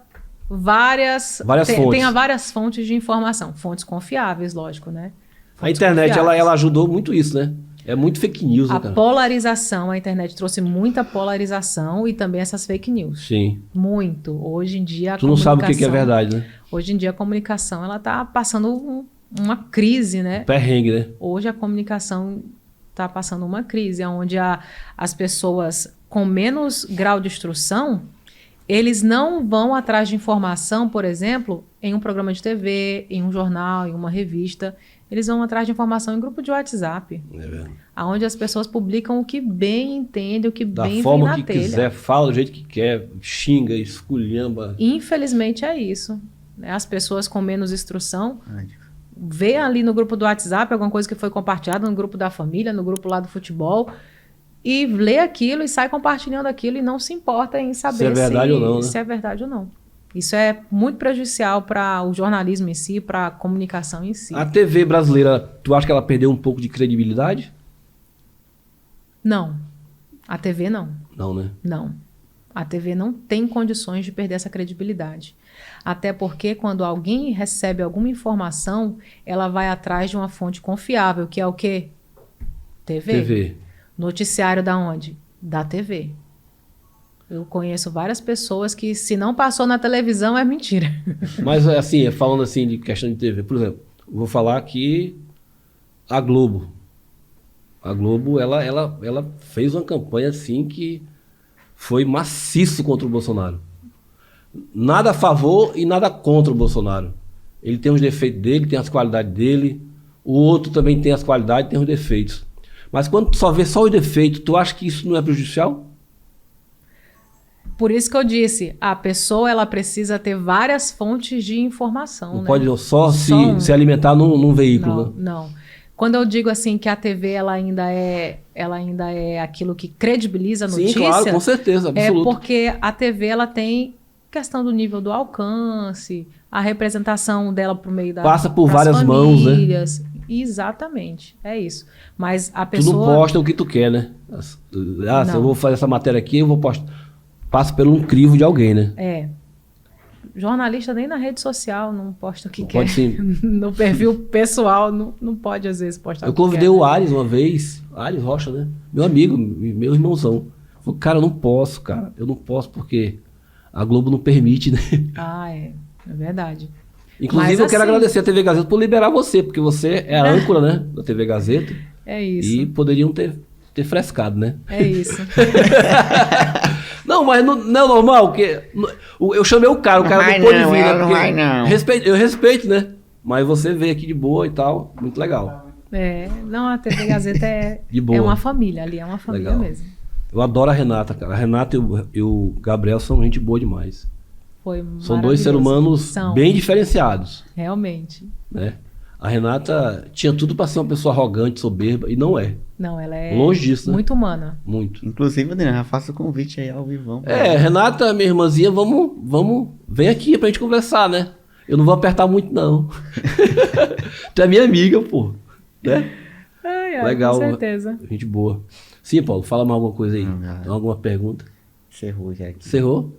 várias fontes. tenha várias fontes de informação. Fontes confiáveis, lógico, né? A Fontes internet, confiáveis. ela ajudou muito isso, né? É muito fake news, né, A cara? polarização, a internet trouxe muita polarização e também essas fake news. Sim. Muito. Hoje em dia a Tu não sabe o que é comunicação- verdade, né? Hoje em dia a comunicação ela está passando uma crise, né? Perrengue, né? Hoje a comunicação está passando uma crise, onde as pessoas com menos grau de instrução, eles não vão atrás de informação, por exemplo, em um programa de TV, em um jornal, em uma revista. Eles vão atrás de informação em grupo de WhatsApp, É verdade. onde as pessoas publicam o que bem entendem, o que Da bem vem forma na que telha. quiser, fala do jeito que quer, xinga, esculhamba. Infelizmente é isso, né? As pessoas com menos instrução Ai, vê ali no grupo do WhatsApp alguma coisa que foi compartilhada no grupo da família, no grupo lá do futebol, e lê aquilo e sai compartilhando aquilo e não se importa em saber Se é verdade ou não, né? se é verdade ou não. Isso é muito prejudicial para o jornalismo em si, para a comunicação em si. A TV brasileira, tu acha que ela perdeu um pouco de credibilidade? Não. A TV não. Não, né? Não. A TV não tem condições de perder essa credibilidade. Até porque quando alguém recebe alguma informação, ela vai atrás de uma fonte confiável, que é o quê? TV. Noticiário da onde? Da TV. Eu conheço várias pessoas que se não passou na televisão é mentira. Mas assim, falando assim de questão de TV, por exemplo, eu vou falar aqui a Globo. A Globo, ela fez uma campanha assim que foi maciço contra o Bolsonaro. Nada a favor e nada contra o Bolsonaro. Ele tem os defeitos dele, tem as qualidades dele. O outro também tem as qualidades, tem os defeitos. Mas quando tu só vê só os defeitos, tu acha que isso não é prejudicial? Por isso que eu disse, a pessoa ela precisa ter várias fontes de informação. Não né? pode só Só se alimentar num veículo, Não, né? não. Quando eu digo assim que a TV ela ainda é aquilo que credibiliza a Sim, notícia, claro, com certeza, é absoluto. porque a TV ela tem questão do nível do alcance, a representação dela por meio Passa por das várias mãos, né? famílias. Exatamente, é isso. Mas a Tu não pessoa posta o que tu quer, né? Se eu Não. vou fazer essa matéria aqui, eu vou postar. Passa por um crivo de alguém, né? é jornalista nem na rede social não posta o que Não quer. pode sim. No perfil pessoal não pode às vezes postar Eu o que convidei quer, o né? Ares uma vez, Ares Rocha, né? Meu amigo, meu irmãozão. Falei, cara, eu não posso, cara. Eu não posso porque a Globo não permite, né? Ah, é verdade. Inclusive, Mas eu quero assim- agradecer a TV Gazeta por liberar você, porque você é a âncora, né? Da TV Gazeta. É isso. E poderiam ter frescado, né? É isso. Não, mas não é normal, porque eu chamei o cara Não não vai pôde não, vir, né? ela não Porque vai não. eu respeito, né? Mas você veio aqui de boa e tal, muito legal. Não, a TV Gazeta De boa. é uma família, ali é uma família Legal. mesmo. Eu adoro a Renata, cara. A Renata e o Gabriel são gente boa demais. Foi São dois seres maravilhoso. humanos São, bem diferenciados, realmente. né? A Renata tinha tudo para ser uma pessoa arrogante, soberba, e não é. Não, ela é Longe disso, né? muito humana. Muito. Inclusive, Adriano, já faço o convite aí ao vivão. Renata, minha irmãzinha, vamos, vem aqui pra gente conversar, né? Eu não vou apertar muito, não. Tu é minha amiga, pô. Né? Legal. Com certeza. Gente boa. Sim, Paulo, fala mais alguma coisa aí. Não, já. Tem alguma pergunta? Encerrou já aqui. Encerrou?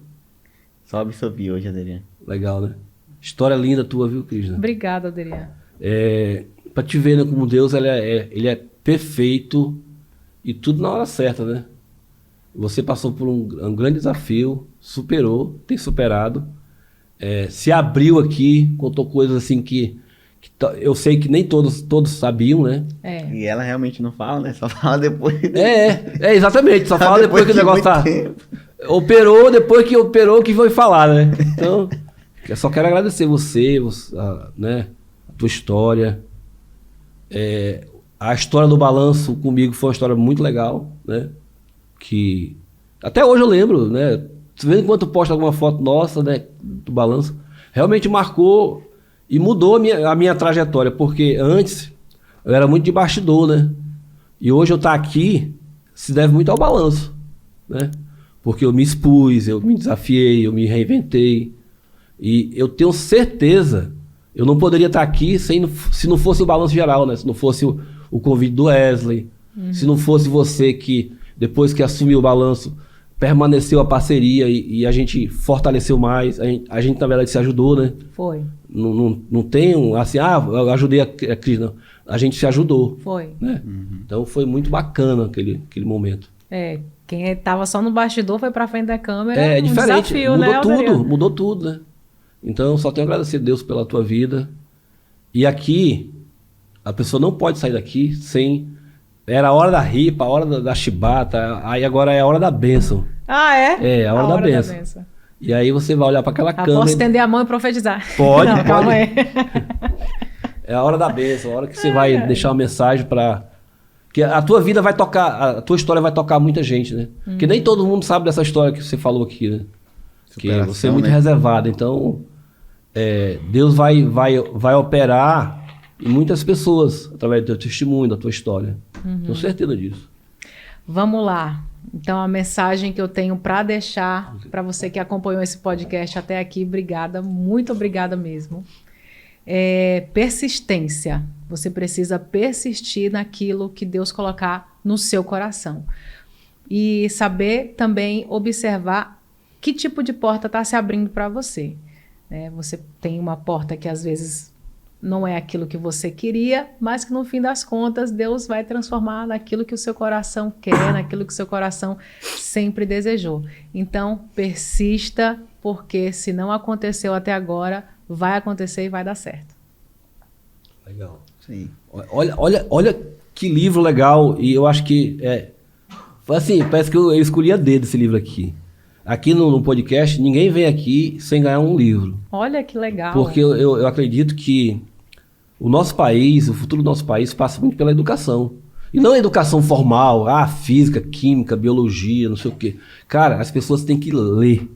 Só absorvi hoje, Adriano. Legal, né? História linda tua, viu, Crisna? Obrigada, Adriana. Pra te ver, né, como Deus, ele é perfeito e tudo na hora certa, né? Você passou por um grande desafio, superou, tem superado, se abriu aqui, contou coisas assim que eu sei que nem todos sabiam, né? E ela realmente não fala, né? Só fala depois. Exatamente, só fala depois que o de negócio muito tá... tempo. Operou, depois que operou que foi falar, né? Então, eu só quero agradecer você, né? A tua história. A história do balanço comigo foi uma história muito legal, né? Que até hoje eu lembro, né? Você vendo quando tu posta alguma foto nossa, né? Do balanço, realmente marcou e mudou a minha trajetória, porque antes eu era muito de bastidor, né? E hoje eu estar aqui se deve muito ao balanço, né? Porque eu me expus, eu me desafiei, eu me reinventei. E eu tenho certeza, eu não poderia estar aqui se não fosse o balanço geral, né? Se não fosse o convite do Wesley, se não fosse você que, depois que assumiu o balanço, permaneceu a parceria e a gente fortaleceu mais. A gente, na verdade, se ajudou, né? Foi. Não tem assim, eu ajudei a Cris, não. A gente se ajudou. Foi. Né? Então foi muito bacana aquele momento. Quem estava só no bastidor foi pra frente da câmera. É diferente, desafio, mudou né, tudo, Alderiano? mudou tudo, né? Então só tenho a agradecer a Deus pela tua vida. E aqui, a pessoa não pode sair daqui sem... Era a hora da ripa, a hora da chibata, aí agora é a hora da bênção. Ah, é? É, a hora da bênção. E aí você vai olhar para aquela câmera... Posso estender a mão e profetizar? Pode, Não, pode. calma aí. É a hora da bênção, a hora que você vai deixar uma mensagem para... Que a tua vida vai tocar, a tua história vai tocar muita gente, né? Porque nem todo mundo sabe dessa história que você falou aqui, né? Que Superação, você é muito né? reservado. Então, Deus vai operar em muitas pessoas através do teu testemunho, da tua história. Tenho certeza disso. Vamos lá. Então, a mensagem que eu tenho para deixar para você que acompanhou esse podcast até aqui, obrigada, muito obrigada mesmo. Persistência. Você precisa persistir naquilo que Deus colocar no seu coração. E saber também observar que tipo de porta está se abrindo para você. Você tem uma porta que às vezes não é aquilo que você queria, mas que no fim das contas Deus vai transformar naquilo que o seu coração quer, naquilo que o seu coração sempre desejou. Então, persista, porque se não aconteceu até agora, vai acontecer e vai dar certo. Legal. Sim. Olha que livro legal. E eu acho que assim, parece que eu escolhi a dedo esse livro aqui. Aqui no podcast, ninguém vem aqui sem ganhar um livro. Olha que legal. Porque eu acredito que o nosso país, o futuro do nosso país passa muito pela educação. E não a educação formal, física, química, biologia, não sei o quê. Cara, as pessoas têm que ler.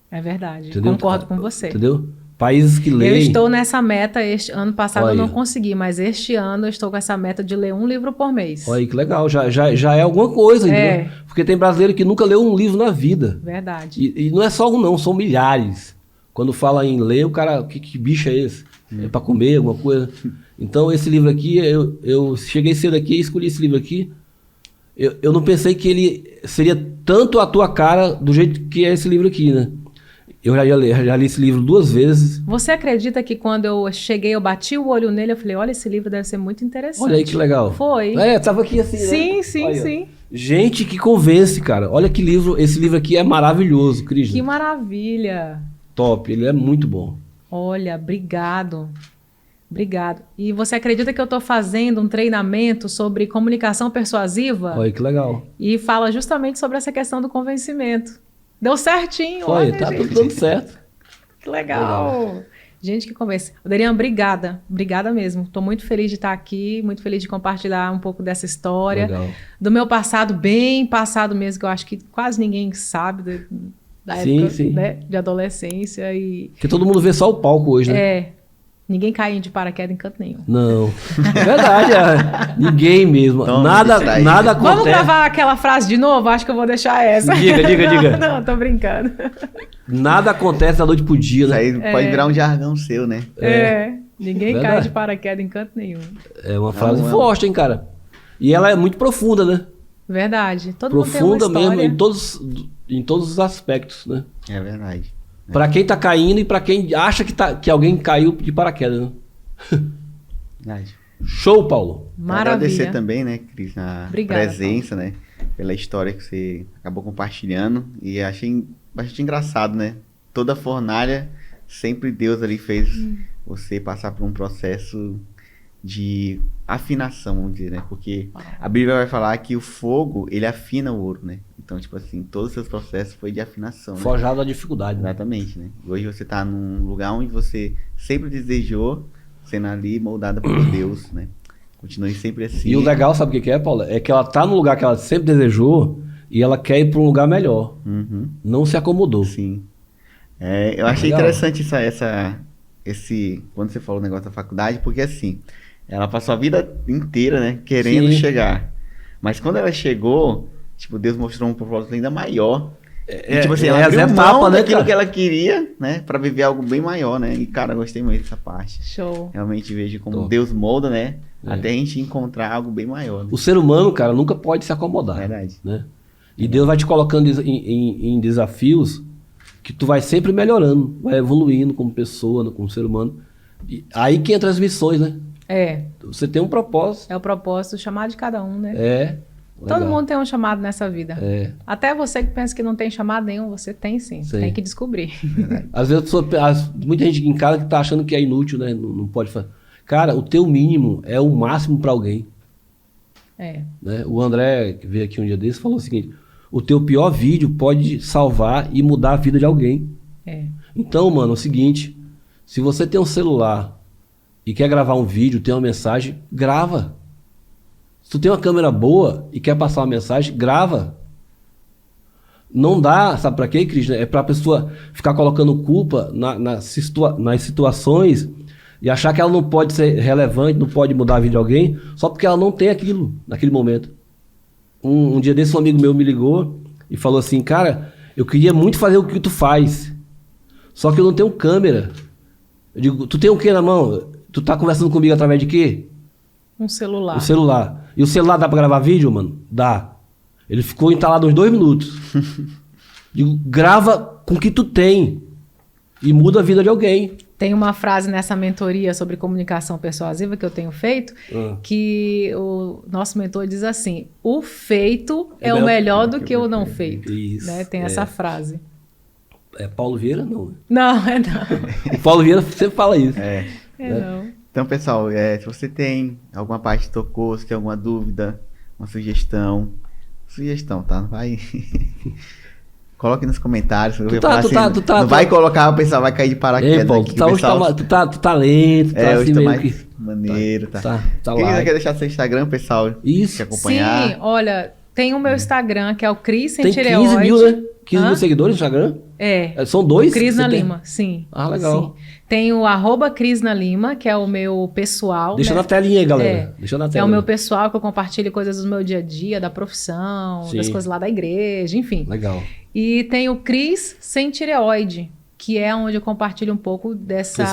É verdade. Entendeu? Concordo com você. Entendeu? Países que leem... Eu estou nessa meta, ano passado Olha. eu não consegui, mas este ano eu estou com essa meta de ler um livro por mês. Olha aí, que legal, já é alguma coisa, entendeu? Porque tem brasileiro que nunca leu um livro na vida. Verdade. E não é só um não, são milhares. Quando fala em ler, o cara, que bicho é esse? É pra comer, alguma coisa? Então esse livro aqui, eu cheguei cedo aqui e escolhi esse livro aqui. Eu não pensei que ele seria tanto a tua cara do jeito que é esse livro aqui, né? Eu já li esse livro 2 vezes. Você acredita que quando eu cheguei, eu bati o olho nele, eu falei, olha, esse livro deve ser muito interessante. Olha aí que legal. Foi. Tava aqui assim, Sim, né? sim, Olha, sim. Gente que convence, cara. Olha que livro, esse livro aqui é maravilhoso, Cris. Que maravilha. Top, ele é muito bom. Olha, obrigado. Obrigado. E você acredita que eu estou fazendo um treinamento sobre comunicação persuasiva? Olha que legal. E fala justamente sobre essa questão do convencimento. Deu certinho, Olha, olha, tá gente. tudo dando certo. Que legal. Gente que convence. Adriana, obrigada. Obrigada mesmo. Estou muito feliz de estar aqui, muito feliz de compartilhar um pouco dessa história. Legal. Do meu passado, bem passado mesmo, que eu acho que quase ninguém sabe da época, Sim. né, de adolescência. Porque todo mundo vê só o palco hoje, né? Ninguém cai de paraquedas em canto nenhum. Não. É verdade, ninguém mesmo. Toma, nada acontece. Vamos gravar aquela frase de novo? Acho que eu vou deixar essa. Diga. Não, tô brincando. Nada acontece da noite pro dia, Isso né? aí pode virar um jargão seu, né? Ninguém cai Verdade. de paraquedas em canto nenhum. É uma frase Não. forte, hein, cara? E ela é muito profunda, né? Verdade. Todo mundo tem uma Profunda história. mesmo em todos os aspectos, né? É verdade. Pra quem tá caindo e pra quem acha que alguém caiu de paraquedas, né? Verdade. Show, Paulo. Maravilha. Agradecer também, né, Cris, na Obrigada, presença, né? Pela história que você acabou compartilhando. E achei bastante engraçado, né? Toda fornalha, sempre Deus ali fez você passar por um processo de afinação, vamos dizer, né? Porque a Bíblia vai falar que o fogo, ele afina o ouro, né? Então, tipo assim, todos os seus processos foi de afinação, né? Forjado da dificuldade, né? Exatamente, né? Hoje você tá num lugar onde você sempre desejou, sendo ali moldada por Deus, né? Continue sempre assim. E o legal, sabe o que é, Paulo? É que ela tá no lugar que ela sempre desejou e ela quer ir para um lugar melhor. Uhum, Não se acomodou. sim. Eu achei Legal. interessante quando você falou o negócio da faculdade, porque assim, Ela passou a vida inteira, né? Querendo Sim. chegar. Mas quando ela chegou, tipo, Deus mostrou um propósito ainda maior. E, tipo assim, é ela as abriu mão etapas, né, daquilo cara? que ela queria, né? Pra viver algo bem maior, né? E, cara, eu gostei muito dessa parte. Show. Realmente vejo como Top. Deus molda, né? É. Até a gente encontrar algo bem maior. Né? O ser humano, cara, nunca pode se acomodar. Verdade. Né? E Deus vai te colocando em desafios que tu vai sempre melhorando, vai evoluindo como pessoa, né, como ser humano. E aí que entra as missões, né? É, Você tem um propósito. é o propósito, chamar de cada um, né? É. Todo legal. mundo tem um chamado nessa vida. É. Até você que pensa que não tem chamado nenhum, você tem sim. Sim. Tem que descobrir. Às vezes muita gente em casa que tá achando que é inútil, né? Não pode fazer. Cara, o teu mínimo é o máximo para alguém. É. Né? O André, que veio aqui um dia desse, falou o seguinte: o teu pior vídeo pode salvar e mudar a vida de alguém. É. Então, mano, é o seguinte: se você tem um celular e quer gravar um vídeo, tem uma mensagem, grava. Se tu tem uma câmera boa e quer passar uma mensagem, grava. Não dá, sabe pra quê, Cris? É pra pessoa ficar colocando culpa nas situações e achar que ela não pode ser relevante, não pode mudar a vida de alguém, só porque ela não tem aquilo naquele momento. Um dia desse, um amigo meu me ligou e falou assim: cara, eu queria muito fazer o que tu faz, só que eu não tenho câmera. Eu digo: tu tem o que na mão? Tu tá conversando comigo através de quê? Um celular. O celular. E o celular dá pra gravar vídeo, mano? Dá. Ele ficou entalado uns 2 minutos. Digo: grava com o que tu tem e muda a vida de alguém. Tem uma frase nessa mentoria sobre comunicação persuasiva que eu tenho feito, que o nosso mentor diz assim: o feito é o melhor do que o não feito. Isso, Né? Tem essa frase. É Paulo Vieira? Não. Não, é não. O Paulo Vieira sempre fala isso. É. É não. Então, pessoal, se você tem alguma parte que tocou, se tem alguma dúvida, uma sugestão, tá? Não vai... Coloque nos comentários. Eu ia falar assim, não vai colocar, o pessoal vai cair de paraquedas. Ei, Paulo, aqui, tu tá lento, tá hoje assim tá meio mais que... maneiro, tá? Tá Quem lá. quer deixar seu Instagram, pessoal? Isso. Quer acompanhar? Sim, olha, tem o meu Instagram, que é o Cris Tem Sentireoide. 15 mil, né? 15 mil seguidores no Instagram? É. São 2? Cris na Lima, sim. Ah, legal. Sim. Tem o @Cris na Lima, que é o meu pessoal. Deixa né? na telinha aí, galera. Deixa na tela. É o meu pessoal, que eu compartilho coisas do meu dia a dia, da profissão, Sim. das coisas lá da igreja, enfim. Legal. E tem o Cris Sem Tireoide, que é onde eu compartilho um pouco dessa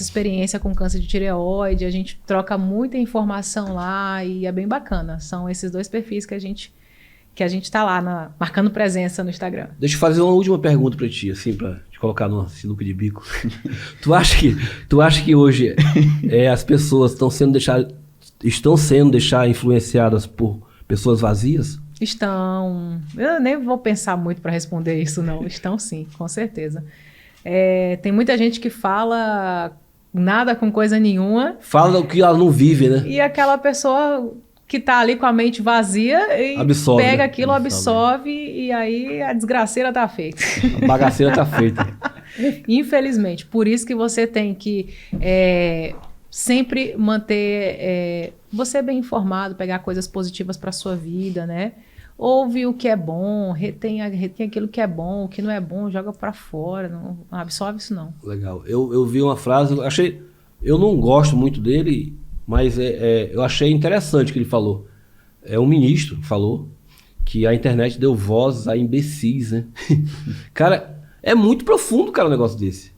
experiência com câncer de tireoide. A gente troca muita informação lá e é bem bacana. São esses 2 perfis que a gente tá lá marcando presença no Instagram. Deixa eu fazer uma última pergunta pra ti, assim, pra te colocar no sinuca de bico. Tu acha que hoje as pessoas estão sendo deixadas influenciadas por pessoas vazias? Estão. Eu nem vou pensar muito para responder isso, não. Estão sim, com certeza. Tem muita gente que fala nada com coisa nenhuma. Fala o que ela não vive, né? E aquela pessoa que tá ali com a mente vazia e Absorve, pega né? aquilo, absorve e aí a desgraceira tá feita. A bagaceira tá feita. Infelizmente. Por isso que você tem que sempre manter você bem informado, pegar coisas positivas para sua vida, né? Ouve o que é bom, retém aquilo que é bom, o que não é bom, joga para fora, não absorve isso não. Legal. Eu vi uma frase, eu não gosto muito dele, mas eu achei interessante o que ele falou. É um ministro que falou que a internet deu voz a imbecis, né? Cara, é muito profundo, cara, um negócio desse.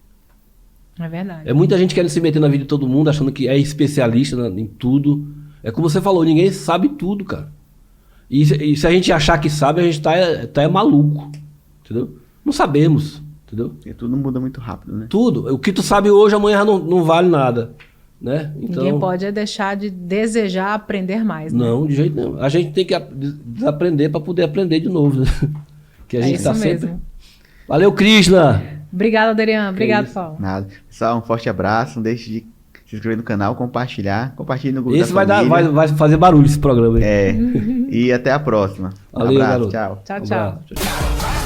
É verdade. É muita gente querendo se meter na vida de todo mundo, achando que é especialista em tudo. É como você falou, ninguém sabe tudo, cara. E se a gente achar que sabe, a gente tá maluco, entendeu? Não sabemos, entendeu? Porque tudo muda muito rápido, né? Tudo. O que tu sabe hoje, amanhã não vale nada, né? Então, ninguém pode deixar de desejar aprender mais, né? Não, de jeito nenhum. A gente tem que desaprender para poder aprender de novo, né? Que a gente isso tá mesmo. sempre... Valeu, Krishna! Obrigada, Adriano. Obrigado, isso. Paulo. Nada. Pessoal, um forte abraço. Não deixe de se inscrever no canal, compartilhar. Compartilhe no grupo Esse da família. vai fazer barulho esse programa aí. E até a próxima. Valeu, abraço, garoto. tchau. Tchau, Um tchau. abraço. Tchau.